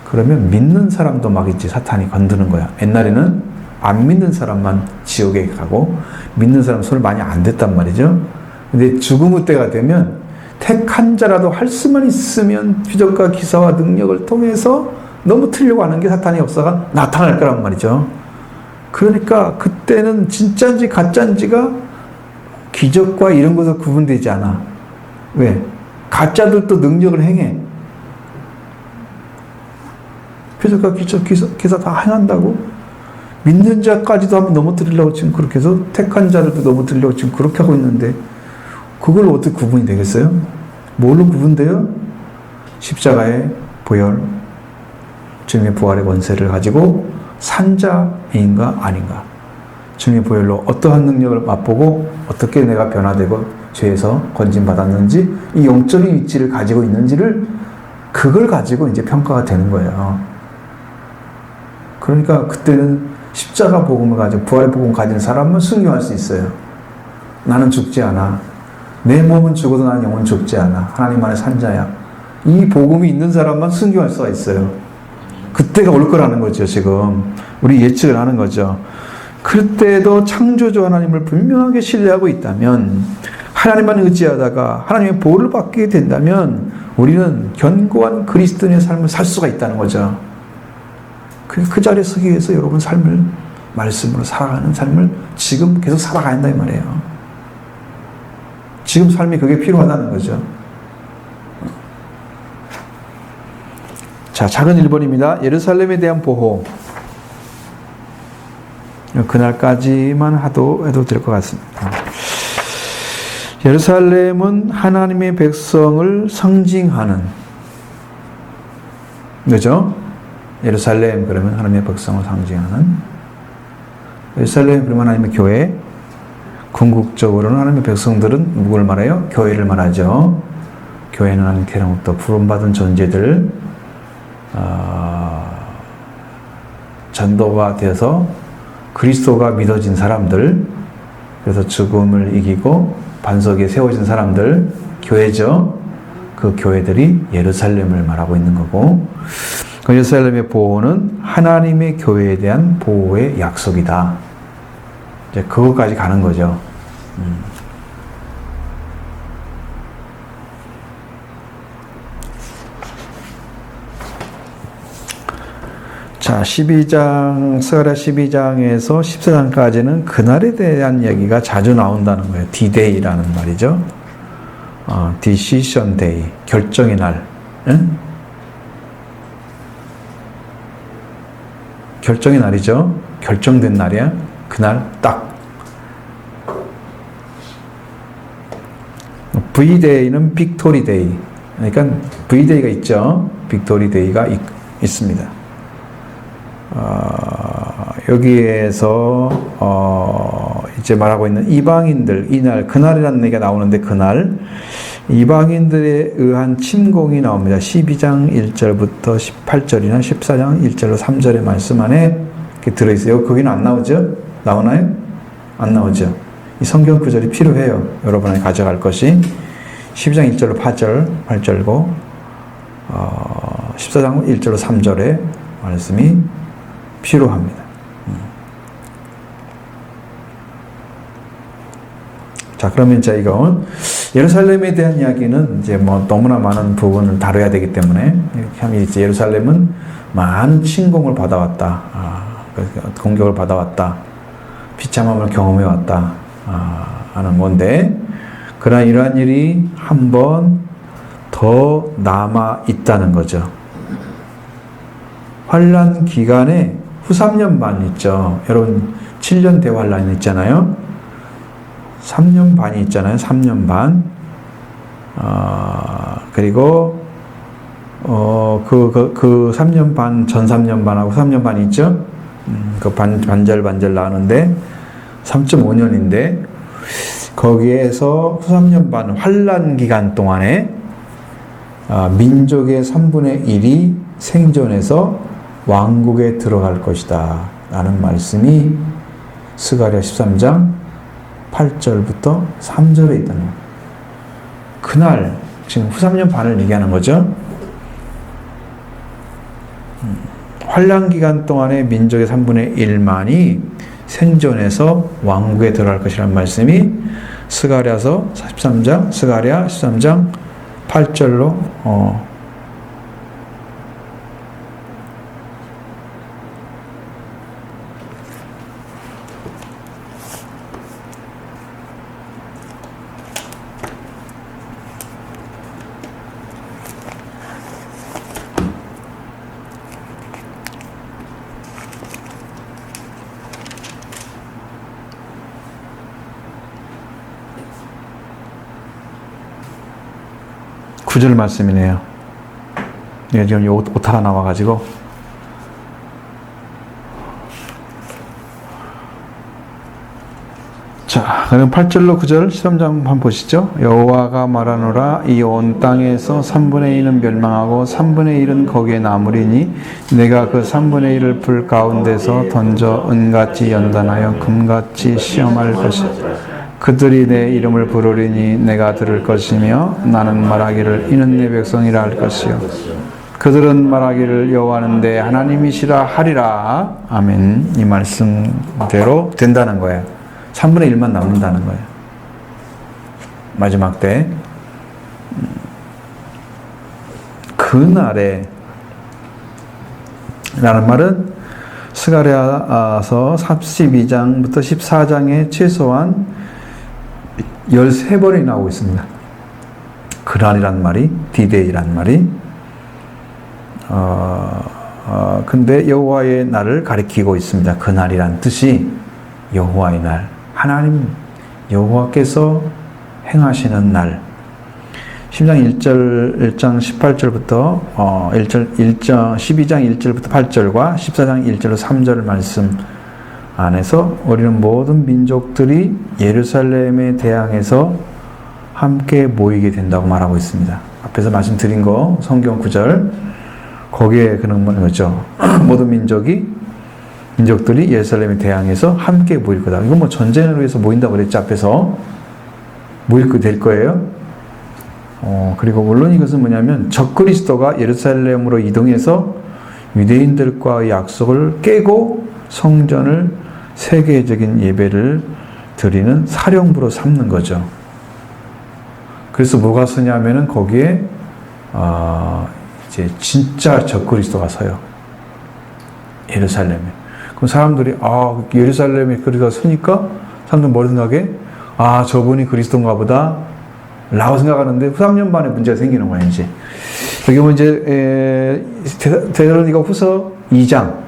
그러면 믿는 사람도 막 있지 사탄이 건드는 거야. 옛날에는 안 믿는 사람만 지옥에 가고 믿는 사람 손을 많이 안 댔단 말이죠. 근데 죽음의 때가 되면 택한 자라도 할 수만 있으면 표적과 기사와 능력을 통해서 넘어뜨리려고 하는 게 사탄의 역사가 나타날 거란 말이죠. 그러니까 그때는 진짜인지 가짜인지가 기적과 이런 것으로 구분되지 않아. 왜? 가짜들도 능력을 행해. 표적과 기사 다 행한다고? 믿는 자까지도 한번 넘어뜨리려고 지금 그렇게 해서 택한 자들도 넘어뜨리려고 지금 그렇게 하고 있는데 그걸 어떻게 구분이 되겠어요? 뭘로 구분돼요? 십자가의 보혈, 주님의 부활의 권세를 가지고 산자인가 아닌가. 주님의 보혈로 어떠한 능력을 맛보고 어떻게 내가 변화되고 죄에서 건진받았는지 이 영적인 위치를 가지고 있는지를 그걸 가지고 이제 평가가 되는 거예요. 그러니까 그때는 십자가 복음을 가지고 부활의 복음을 가진 사람은 순교할 수 있어요. 나는 죽지 않아. 내 몸은 죽어도 나는 영원히 죽지 않아. 하나님 안에 산 자야. 이 복음이 있는 사람만 순교할 수가 있어요. 그때가 올 거라는 거죠. 지금 우리 예측을 하는 거죠. 그때도 창조주 하나님을 분명하게 신뢰하고 있다면 하나님만 의지하다가 하나님의 보호를 받게 된다면 우리는 견고한 그리스도인의 삶을 살 수가 있다는 거죠. 그 자리에 서기 위해서 여러분 삶을 말씀으로 살아가는 삶을 지금 계속 살아가야 한다 이 말이에요. 지금 삶이 그게 필요하다는 거죠. 자, 작은 1번입니다. 예루살렘에 대한 보호. 그날까지만 해도 될 것 같습니다. 예루살렘은 하나님의 백성을 상징하는, 그죠? 예루살렘 그러면 하나님의 백성을 상징하는, 예루살렘 그러면 하나님의 교회, 궁극적으로는 하나님의 백성들은 누구를 말해요? 교회를 말하죠. 교회는 하나님께로부터 부름받은 존재들, 전도가 되어서 그리스도가 믿어진 사람들, 그래서 죽음을 이기고 반석에 세워진 사람들, 교회죠. 그 교회들이 예루살렘을 말하고 있는 거고, 그 예루살렘의 보호는 하나님의 교회에 대한 보호의 약속이다. 이제 그것까지 가는 거죠. 자, 12장, 스가랴 12장에서 14장까지는 그날에 대한 얘기가 자주 나온다는 거예요. D-Day라는 말이죠. Decision Day, 결정의 날. 응? 결정의 날이죠. 결정된 날이야. 그날 딱. V-Day는 빅토리 데이. 그러니까 V-Day가 있죠. 빅토리 데이가 있습니다. 여기에서 이제 말하고 있는 이방인들 이날 그날이라는 얘기가 나오는데 그날 이방인들에 의한 침공이 나옵니다. 12장 1절부터 18절이나 14장 1절로 3절의 말씀 안에 이렇게 들어있어요. 거기는 안 나오죠? 나오나요? 안 나오죠? 이 성경 구절이 필요해요. 여러분이 가져갈 것이 12장 1절로 8절고 14장 1절로 3절의 말씀이 필요합니다. 자, 그러면 이제 이건 예루살렘에 대한 이야기는 이제 뭐 너무나 많은 부분을 다뤄야 되기 때문에 이렇게 하면 이제 예루살렘은 많은 침공을 받아왔다. 공격을 받아왔다. 비참함을 경험해왔다. 하는 건데, 그러나 이러한 일이 한 번 더 남아 있다는 거죠. 환란 기간에 후 3년 반 있죠. 여러분 7년 대환란이 있잖아요. 3년 반이 있잖아요. 3년 반. 그리고 그 3년 반, 전 3년 반하고 3년 반이 있죠. 그 반절 나누는데 3.5년인데 거기에서 후 3년 반 환란 기간 동안에 민족의 3분의 1이 생존해서 왕국에 들어갈 것이다 라는 말씀이 스가랴 13장 8절부터 3절에 있다는 거예요. 그날 지금 후 3년 반을 얘기하는 거죠. 환란 기간 동안에 민족의 3분의 1만이 생존해서 왕국에 들어갈 것이라는 말씀이 스가랴 13장 8절로 구절 말씀이네요. 예, 지금 오타가 나와가지고. 자, 그럼 8절로 9절 13장 한번 보시죠. 여호와가 말하노라 이 온 땅에서 3분의 1은 멸망하고 3분의 1은 거기에 남으리니 내가 그 3분의 1을 불 가운데서 던져 은같이 연단하여 금같이 시험할 것이다. 그들이 내 이름을 부르리니 내가 들을 것이며 나는 말하기를 이는 내 백성이라 할 것이요 그들은 말하기를 여호와는 내 하나님이시라 하리라. 아멘. 이 말씀대로 된다는 거예요. 3분의 1만 남는다는 거예요. 마지막 때 그날에 라는 말은 스가랴서 32장부터 14장에 최소한 13번이 나오고 있습니다. 그날이란 말이, 디데이란 말이. 근데 여호와의 날을 가리키고 있습니다. 그날이란 뜻이 여호와의 날, 하나님 여호와께서 행하시는 날. 12장 18절부터 12장 1절부터 8절과 14장 1절로 3절 말씀 안에서 우리는 모든 민족들이 예루살렘에 대항해서 함께 모이게 된다고 말하고 있습니다. 앞에서 말씀드린 거 성경 구절 거기에 그런 거죠. 모든 민족들이 예루살렘에 대항해서 함께 모일 거다. 이건 뭐 전쟁을 위해서 모인다고 그랬죠. 앞에서 모일 될 거예요. 그리고 물론 이것은 뭐냐면 적그리스도가 예루살렘으로 이동해서 유대인들과의 약속을 깨고 성전을 세계적인 예배를 드리는 사령부로 삼는 거죠. 그래서 뭐가 서냐면은 거기에 이제 진짜 적그리스도가 서요. 예루살렘에. 그럼 사람들이 예루살렘에 그리스도가 서니까 사람들 뭘 생각해? 저분이 그리스도인가 보다 라고 생각하는데 후 3년 반에 문제가 생기는 거예요. 이제 여기 보면 이제 데살로니가 후서 2장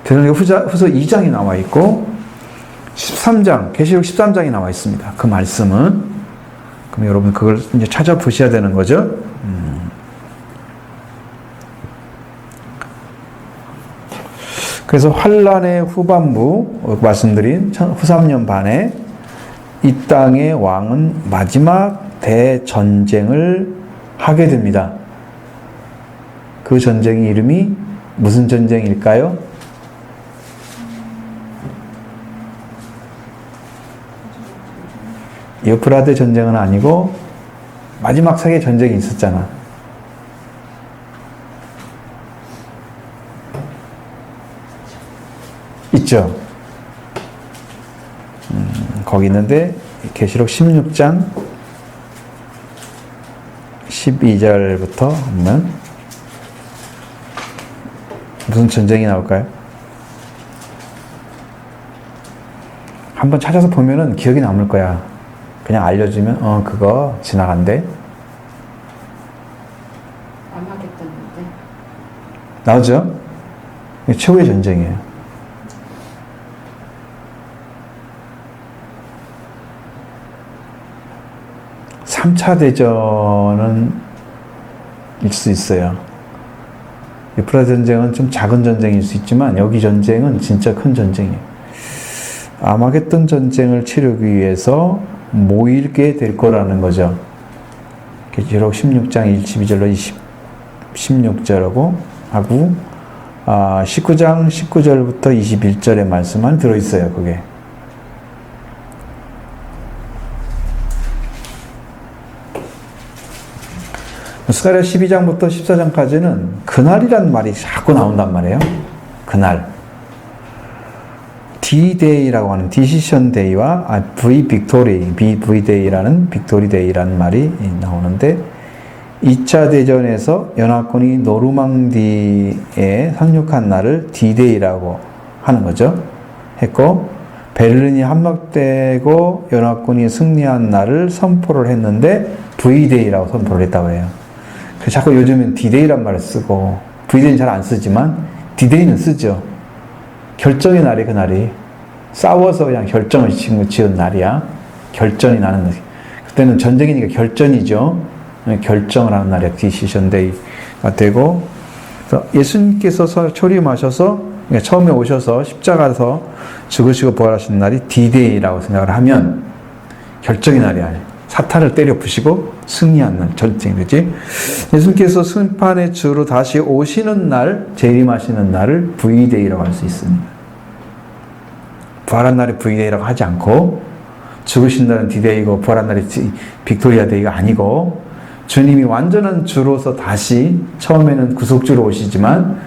데살로니가 후서 2장이 나와 있고 13장 계시록 13장이 나와 있습니다. 그 말씀은 그럼 여러분 그걸 이제 찾아보셔야 되는 거죠. 그래서 환란의 후반부 말씀드린 후3년 반에 이 땅의 왕은 마지막 대전쟁을 하게 됩니다. 그 전쟁의 이름이 무슨 전쟁일까요? 유프라데 전쟁은 아니고 마지막 세계 전쟁이 있었잖아. 있죠. 거기 있는데 계시록 16장 12절부터 보면 무슨 전쟁이 나올까요? 한번 찾아서 보면은 기억이 남을 거야. 그냥 알려주면 그거 지나간대. 아마겟돈인데. 나오죠? 이게 최후의 전쟁이에요. 삼 차 대전은 일 수 있어요. 유프라데 전쟁은 좀 작은 전쟁일 수 있지만 여기 전쟁은 진짜 큰 전쟁이에요. 아마겟돈 전쟁을 치르기 위해서 모이게 될 거라는 거죠. 계시록 16장 22절로 16절하고 하고 19장 19절부터 21절의 말씀만 들어있어요. 그게. 스가랴 12장부터 14장까지는 그날이란 말이 자꾸 나온단 말이에요. 그날. D-Day라고 하는 Decision Day와 V-Victory, V-Day라는 Victory Day라는 말이 나오는데 2차 대전에서 연합군이 노르망디에 상륙한 날을 D-Day라고 하는 거죠. 했고 베를린이 함락되고 연합군이 승리한 날을 선포를 했는데 V-Day라고 선포를 했다고 해요. 자꾸 요즘엔 D-Day란 말을 쓰고 V-Day는 잘 안 쓰지만 D-Day는 쓰죠. 결정의 날이 그날이 싸워서 그냥 결정을 지은 날이야. 결전이 나는 날. 그때는 전쟁이니까 결전이죠. 결정을 하는 날이야. 디시전 데이가 되고 그래서 예수님께서 초림하셔서 처음에 오셔서 십자가에서 죽으시고 부활하신 날이 D-Day라고 생각을 하면 결정의 날이야. 사탄을 때려 부시고 승리한 날, 전쟁이 되지. 예수님께서 심판의 주로 다시 오시는 날, 재림하시는 날을 V-Day라고 할 수 있습니다. 부활한 날이 V-Day라고 하지 않고 죽으신 날은 D-Day고 부활한 날이 빅토리아 데이가 아니고 주님이 완전한 주로서 다시 처음에는 구속주로 오시지만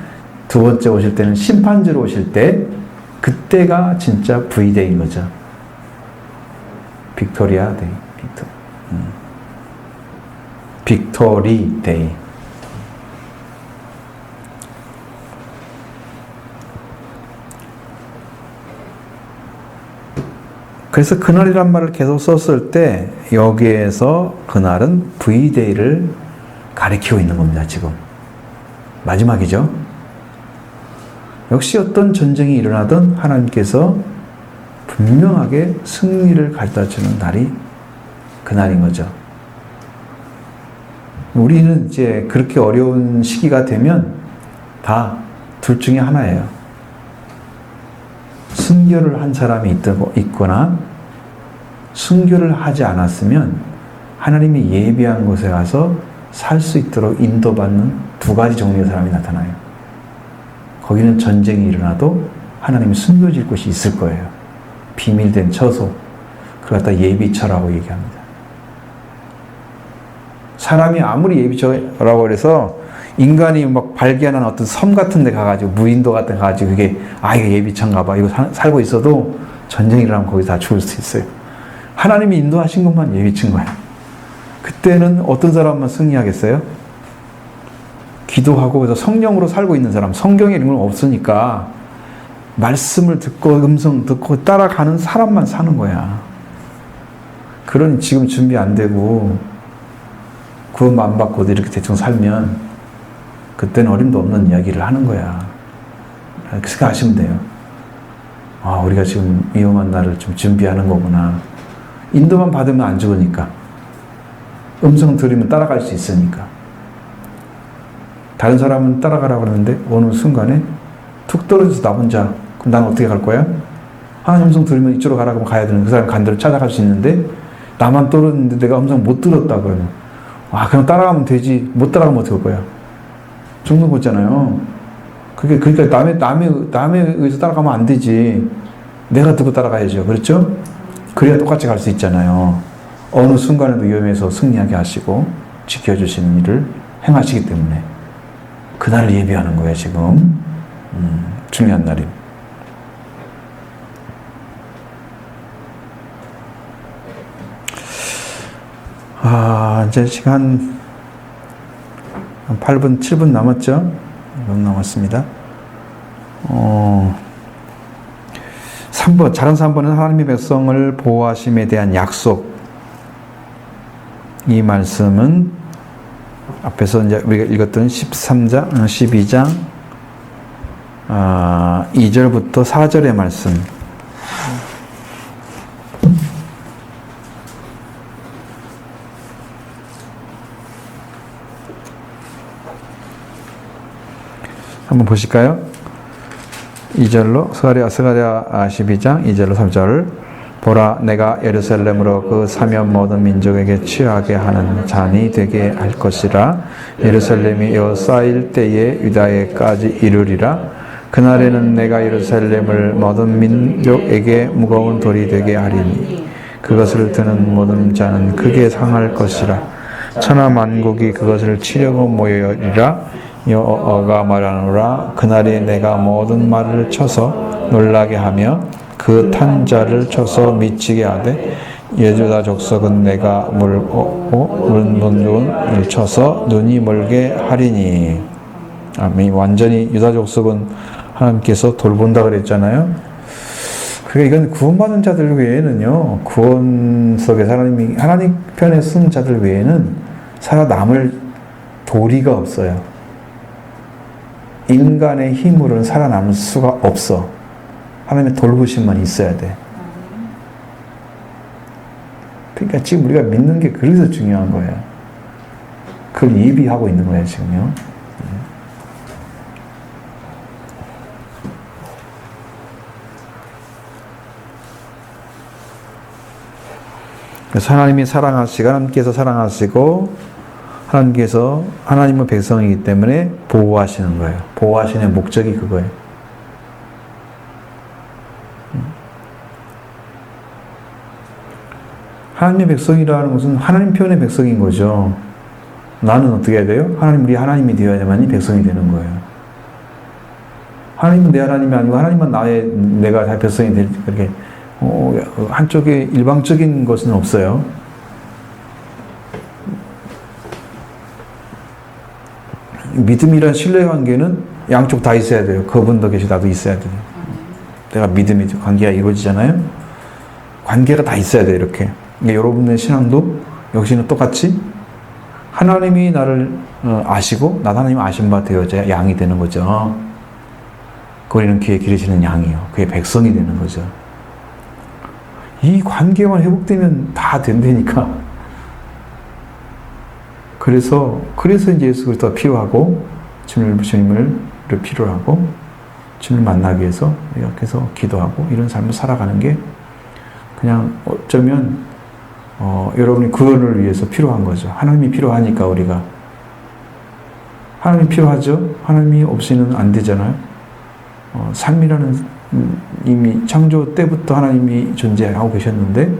두 번째 오실 때는 심판주로 오실 때 그때가 진짜 V-Day인 거죠. 빅토리아 데이. 빅토리 데이. 그래서 그날이란 말을 계속 썼을 때 여기에서 그날은 V-Day를 가리키고 있는 겁니다. 지금 마지막이죠. 역시 어떤 전쟁이 일어나든 하나님께서 분명하게 승리를 가르쳐주는 날이 그날인 거죠. 우리는 이제 그렇게 어려운 시기가 되면 다 둘 중에 하나예요. 순교를 한 사람이 있거나 순교를 하지 않았으면 하나님이 예비한 곳에 가서 살 수 있도록 인도받는 두 가지 종류의 사람이 나타나요. 거기는 전쟁이 일어나도 하나님이 숨겨질 곳이 있을 거예요. 비밀된 처소. 그걸 갖다 예비처라고 얘기합니다. 사람이 아무리 예비처라고 해서 인간이 막 발견한 어떤 섬 같은 데 가가지고 무인도 같은 데 가가지고 그게 이거 예비처인가 봐. 이거 살고 있어도 전쟁이 일어나면 거기서 다 죽을 수 있어요. 하나님이 인도하신 것만 예비처인 거예요. 그때는 어떤 사람만 승리하겠어요? 기도하고 그래서 성령으로 살고 있는 사람, 성경에 이런 건 없으니까 말씀을 듣고 음성 듣고 따라가는 사람만 사는 거야. 그런 지금 준비 안 되고 구원 안 받고도 이렇게 대충 살면 그때는 어림도 없는 이야기를 하는 거야. 그렇게 생각하시면 돼요. 우리가 지금 위험한 날을 좀 준비하는 거구나. 인도만 받으면 안 죽으니까. 음성 들으면 따라갈 수 있으니까. 다른 사람은 따라가라고 그러는데 어느 순간에 툭 떨어져서 나 혼자. 그럼 나는 어떻게 갈 거야? 하나님 음성 들으면 이쪽으로 가라 그러면 가야 되는 그 사람 간 대로 찾아갈 수 있는데 나만 떨어졌는데 내가 음성 못 들었다 그러면 그냥 따라가면 되지. 못 따라가면 어떻게 할 거야? 죽는 거잖아요. 그러니까 남에 의해서 따라가면 안 되지. 내가 듣고 따라가야죠. 그렇죠? 그래야 똑같이 갈 수 있잖아요. 어느 순간에도 위험해서 승리하게 하시고 지켜주시는 일을 행하시기 때문에 그날을 예비하는 거예요, 지금. 중요한 날입니다. 이제 시간 한 8분, 7분 남았죠? 7분 남았습니다. 3번, 작은 3번은 하나님의 백성을 보호하심에 대한 약속. 이 말씀은 앞에서 이제 우리가 읽었던 13장, 12장, 2절부터 4절의 말씀. 한번 보실까요? 2절로 스가랴 12장 2절로 3절. 보라, 내가 예루살렘으로 그 사면 모든 민족에게 취하게 하는 잔이 되게 할 것이라. 예루살렘이 쌓일 때에 유다에까지 이르리라. 그날에는 내가 예루살렘을 모든 민족에게 무거운 돌이 되게 하리니 그것을 드는 모든 자는 크게 상할 것이라. 천하 만국이 그것을 치려고 모여리라. 여호와가 말하노라. 그날에 내가 모든 말을 쳐서 놀라게 하며 그 탄 자를 쳐서 미치게 하되 여주다 족속은 내가 물고 문문을 쳐서 눈이 멀게 하리니. 아멘. 완전히 유다 족속은 하나님께서 돌본다 그랬잖아요. 그러니까 이건 구원받은 자들 외에는요, 구원 속에 하나님 편에 쓴 자들 외에는 살아남을 도리가 없어요. 인간의 힘으로는 살아남을 수가 없어. 하나님의 돌보심만 있어야 돼. 그러니까 지금 우리가 믿는 게 그래서 중요한 거예요. 그걸 예비하고 있는 거예요, 지금요. 그래서 하나님이 하나님께서 사랑하시고, 하나님께서 하나님은 백성이기 때문에 보호하시는 거예요. 보호하시는 목적이 그거예요. 하나님의 백성이라는 것은 하나님 편의 백성인 거죠. 나는 어떻게 해야 돼요? 우리 하나님이 되어야만이 백성이 되는 거예요. 하나님은 내 하나님이 아니고 하나님은 내가 다 백성이 될, 그렇게, 한쪽에 일방적인 것은 없어요. 믿음이란 신뢰관계는 양쪽 다 있어야 돼요. 그분도 계시 나도 있어야 돼요. 내가 믿음이 관계가 이루어지잖아요. 관계가 다 있어야 돼요. 이렇게. 그러니까 여러분의 신앙도 역시는 똑같이 하나님이 나를 아시고 나도 하나님 아신 바 되어져야 양이 되는 거죠. 우리는 그의 기르시는 양이요. 그의 백성이 되는 거죠. 이 관계만 회복되면 다 된다니까. 그래서 이제 예수 그리스도가 필요하고 주님을 필요하고 주님을 만나기 위해서 계속 기도하고 이런 삶을 살아가는 게 그냥 어쩌면 여러분이 구원을 위해서 필요한 거죠. 하나님이 필요하니까 우리가. 하나님이 필요하죠. 하나님이 없이는 안 되잖아요. 삶이라는 이미 창조 때부터 하나님이 존재하고 계셨는데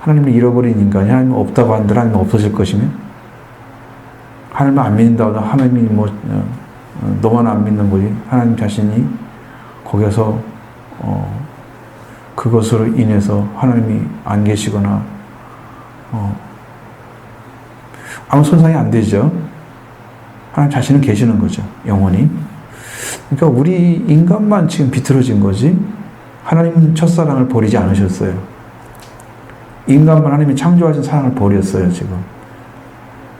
하나님을 잃어버린 인간이 하나님 없다고 한들 하나님 없어질 것이면 하나님을 안 믿는다고 하나님이 너만 안 믿는 거지. 하나님 자신이 거기서 그것으로 인해서 하나님이 안 계시거나 아무 손상이 안 되죠. 하나님 자신은 계시는 거죠. 영원히. 그러니까 우리 인간만 지금 비틀어진 거지 하나님은 첫사랑을 버리지 않으셨어요. 인간만 하나님이 창조하신 사랑을 버렸어요, 지금.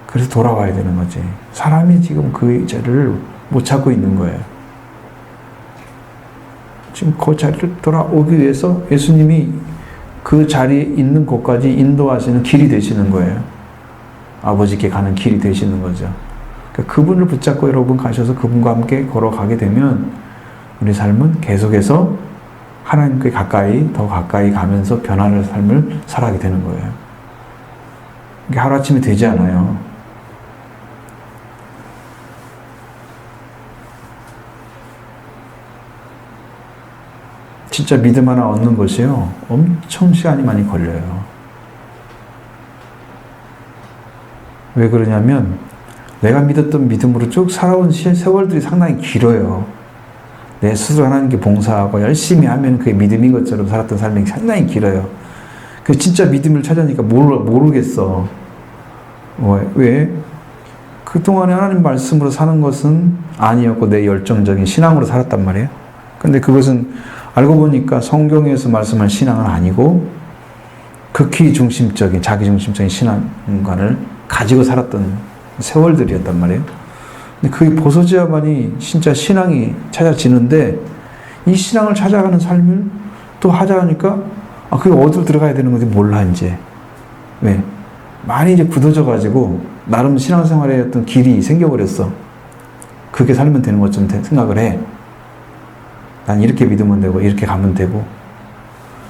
그래서 돌아와야 되는 거지. 사람이 지금 그 자리를 못 찾고 있는 거예요. 지금 그 자리를 돌아오기 위해서 예수님이 그 자리에 있는 곳까지 인도하시는 길이 되시는 거예요. 아버지께 가는 길이 되시는 거죠. 그러니까 그분을 붙잡고 여러분 가셔서 그분과 함께 걸어가게 되면 우리 삶은 계속해서 하나님께 더 가까이 가면서 변화를 삶을 살아가게 되는 거예요. 이게 하루아침에 되지 않아요. 진짜 믿음 하나 얻는 것이요, 엄청 시간이 많이 걸려요. 왜 그러냐면 내가 믿었던 믿음으로 쭉 살아온 세월들이 상당히 길어요. 내 스스로 하나님께 봉사하고 열심히 하면 그게 믿음인 것처럼 살았던 삶이 상당히 길어요. 그 진짜 믿음을 찾으니까 모르겠어. 왜? 그동안에 하나님 말씀으로 사는 것은 아니었고 내 열정적인 신앙으로 살았단 말이에요. 근데 그것은 알고 보니까 성경에서 말씀한 신앙은 아니고 극히 중심적인, 자기중심적인 신앙관을 가지고 살았던 세월들이었단 말이에요. 근데 그게 벗어져야만이 진짜 신앙이 찾아지는데, 이 신앙을 찾아가는 삶을 또 하자니까 그게 어디로 들어가야 되는 건지 몰라 이제. 왜? 많이 이제 굳어져가지고 나름 신앙생활에 어떤 길이 생겨버렸어. 그렇게 살면 되는 것처럼 생각을 해. 난 이렇게 믿으면 되고 이렇게 가면 되고.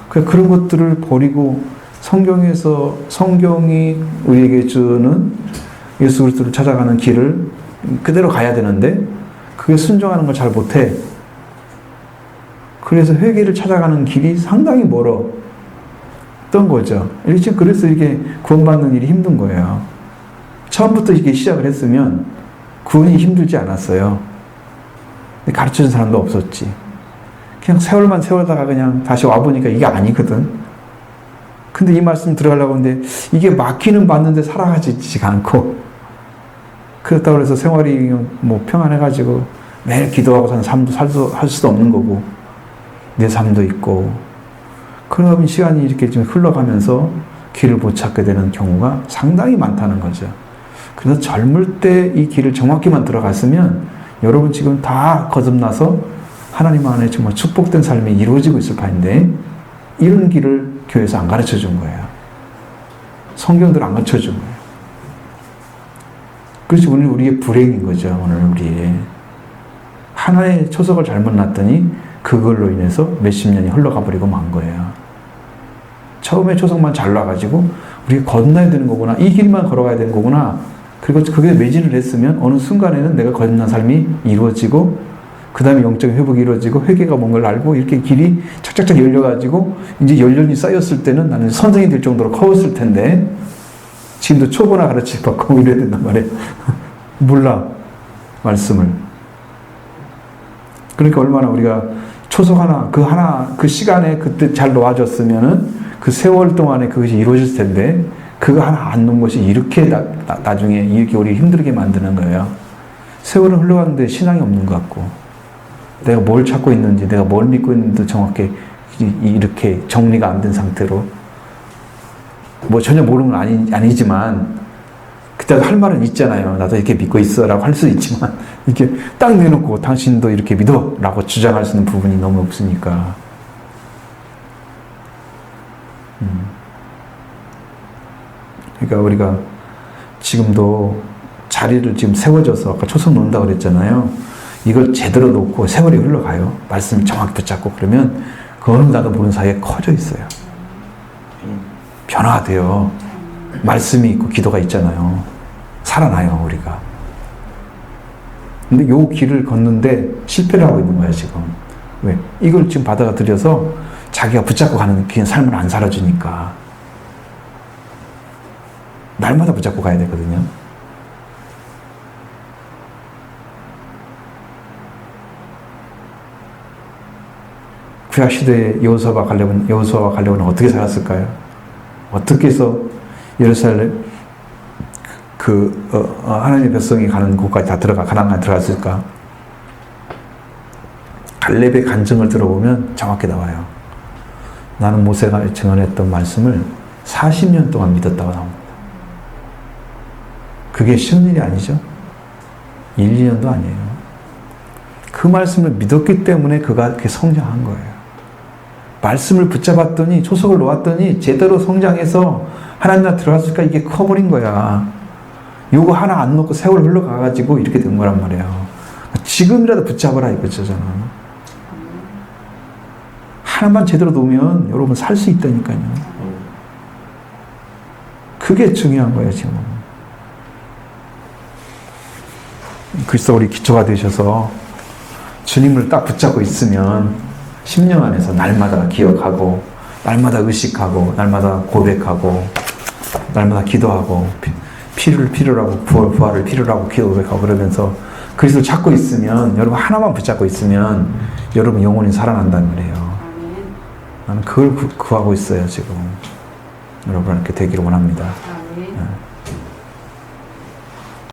그런 것들을 버리고 성경이 우리에게 주는 예수 그리스도를 찾아가는 길을 그대로 가야 되는데 그게 순종하는 걸 잘 못해. 그래서 회개를 찾아가는 길이 상당히 멀었던 거죠. 그래서 이게 구원받는 일이 힘든 거예요. 처음부터 이게 시작을 했으면 구원이 힘들지 않았어요. 가르쳐준 사람도 없었지. 그냥 세월만 세월다가 그냥 다시 와보니까 이게 아니거든. 근데 이 말씀 들어가려고 하는데 이게 막히는 봤는데 살아가지지가 않고, 그렇다고 해서 생활이 평안해가지고 매일 기도하고 사는 삶도 할 수도 없는 거고, 내 삶도 있고, 그러면 시간이 이렇게 좀 흘러가면서 길을 못 찾게 되는 경우가 상당히 많다는 거죠. 그래서 젊을 때 이 길을 정확히만 들어갔으면 여러분 지금 다 거듭나서 하나님 안에 정말 축복된 삶이 이루어지고 있을 판인데, 이런 길을 교회에서 안 가르쳐 준 거예요. 성경들 안 가르쳐 준 거예요. 그래서 오늘 우리의 불행인 거죠. 오늘 우리의 하나의 초석을 잘못 놨더니 그걸로 인해서 몇십 년이 흘러가 버리고 만 거예요. 처음에 초석만 잘 놔가지고 우리가 건너야 되는 거구나, 이 길만 걸어가야 되는 거구나, 그리고 그게 매진을 했으면 어느 순간에는 내가 거듭난 삶이 이루어지고 그 다음에 영적인 회복이 이루어지고 회개가 뭔가를 알고 이렇게 길이 착착착 열려가지고 이제 연륜이 쌓였을 때는 나는 선생이 될 정도로 커졌을 텐데, 지금도 초보나 가르치받고 이래야 된단 말이에요. 몰라, 말씀을. 그러니까 얼마나 우리가 초석 그 시간에 그때 잘 놓아줬으면은 그 세월 동안에 그것이 이루어질 텐데, 그거 하나 안 놓은 것이 이렇게 나중에 이렇게 우리 힘들게 만드는 거예요. 세월은 흘러가는데 신앙이 없는 것 같고, 내가 뭘 찾고 있는지, 내가 뭘 믿고 있는지 정확히 이렇게 정리가 안 된 상태로, 전혀 모르는 건 아니지만 그때 할 말은 있잖아요. 나도 이렇게 믿고 있어 라고 할 수 있지만, 이렇게 딱 내놓고 당신도 이렇게 믿어 라고 주장할 수 있는 부분이 너무 없으니까. 그러니까 우리가 지금도 자리를 지금 세워줘서 아까 초석 놓는다고 그랬잖아요. 이걸 제대로 놓고 세월이 흘러가요. 말씀을 정확히 붙잡고 그러면 그 어느 나도 모르는 사이에 커져 있어요. 변화가 돼요. 말씀이 있고 기도가 있잖아요. 살아나요, 우리가. 근데 요 길을 걷는데 실패를 하고 있는 거야, 지금. 왜? 이걸 지금 받아들여서 자기가 붙잡고 가는 그 삶을 안 살아주니까. 날마다 붙잡고 가야 되거든요. 구약 시대에 여호수아와 갈렙은 어떻게 살았을까요? 어떻게 해서 예루살렘 하나님의 백성이 가는 곳까지 다 가나안에 들어갔을까? 갈렙의 간증을 들어보면 정확히 나와요. 나는 모세가 증언했던 말씀을 40년 동안 믿었다고 나옵니다. 그게 쉬운 일이 아니죠. 1, 2년도 아니에요. 그 말씀을 믿었기 때문에 그가 그렇게 성장한 거예요. 말씀을 붙잡았더니, 초석을 놓았더니 제대로 성장해서 하나님 나라 들어갔으니까 이게 커버린 거야. 요거 하나 안 놓고 세월 흘러가가지고 이렇게 된 거란 말이에요. 지금이라도 붙잡아라 이거죠, 저는. 하나만 제대로 놓으면 여러분 살 수 있다니까요. 그게 중요한 거예요, 지금. 그리스도가 우리 기초가 되셔서 주님을 딱 붙잡고 있으면 10년 안에서 날마다 기억하고, 날마다 의식하고, 날마다 고백하고, 날마다 기도하고, 피를 필요로 하고, 부활을 필요로 하고, 고백하고 그러면서 그리스도 찾고 있으면, 여러분 하나만 붙잡고 있으면 여러분 영혼이 살아난다는 거예요. 아멘. 나는 그걸 구하고 있어요, 지금. 여러분 이렇게 되기를 원합니다. 아멘.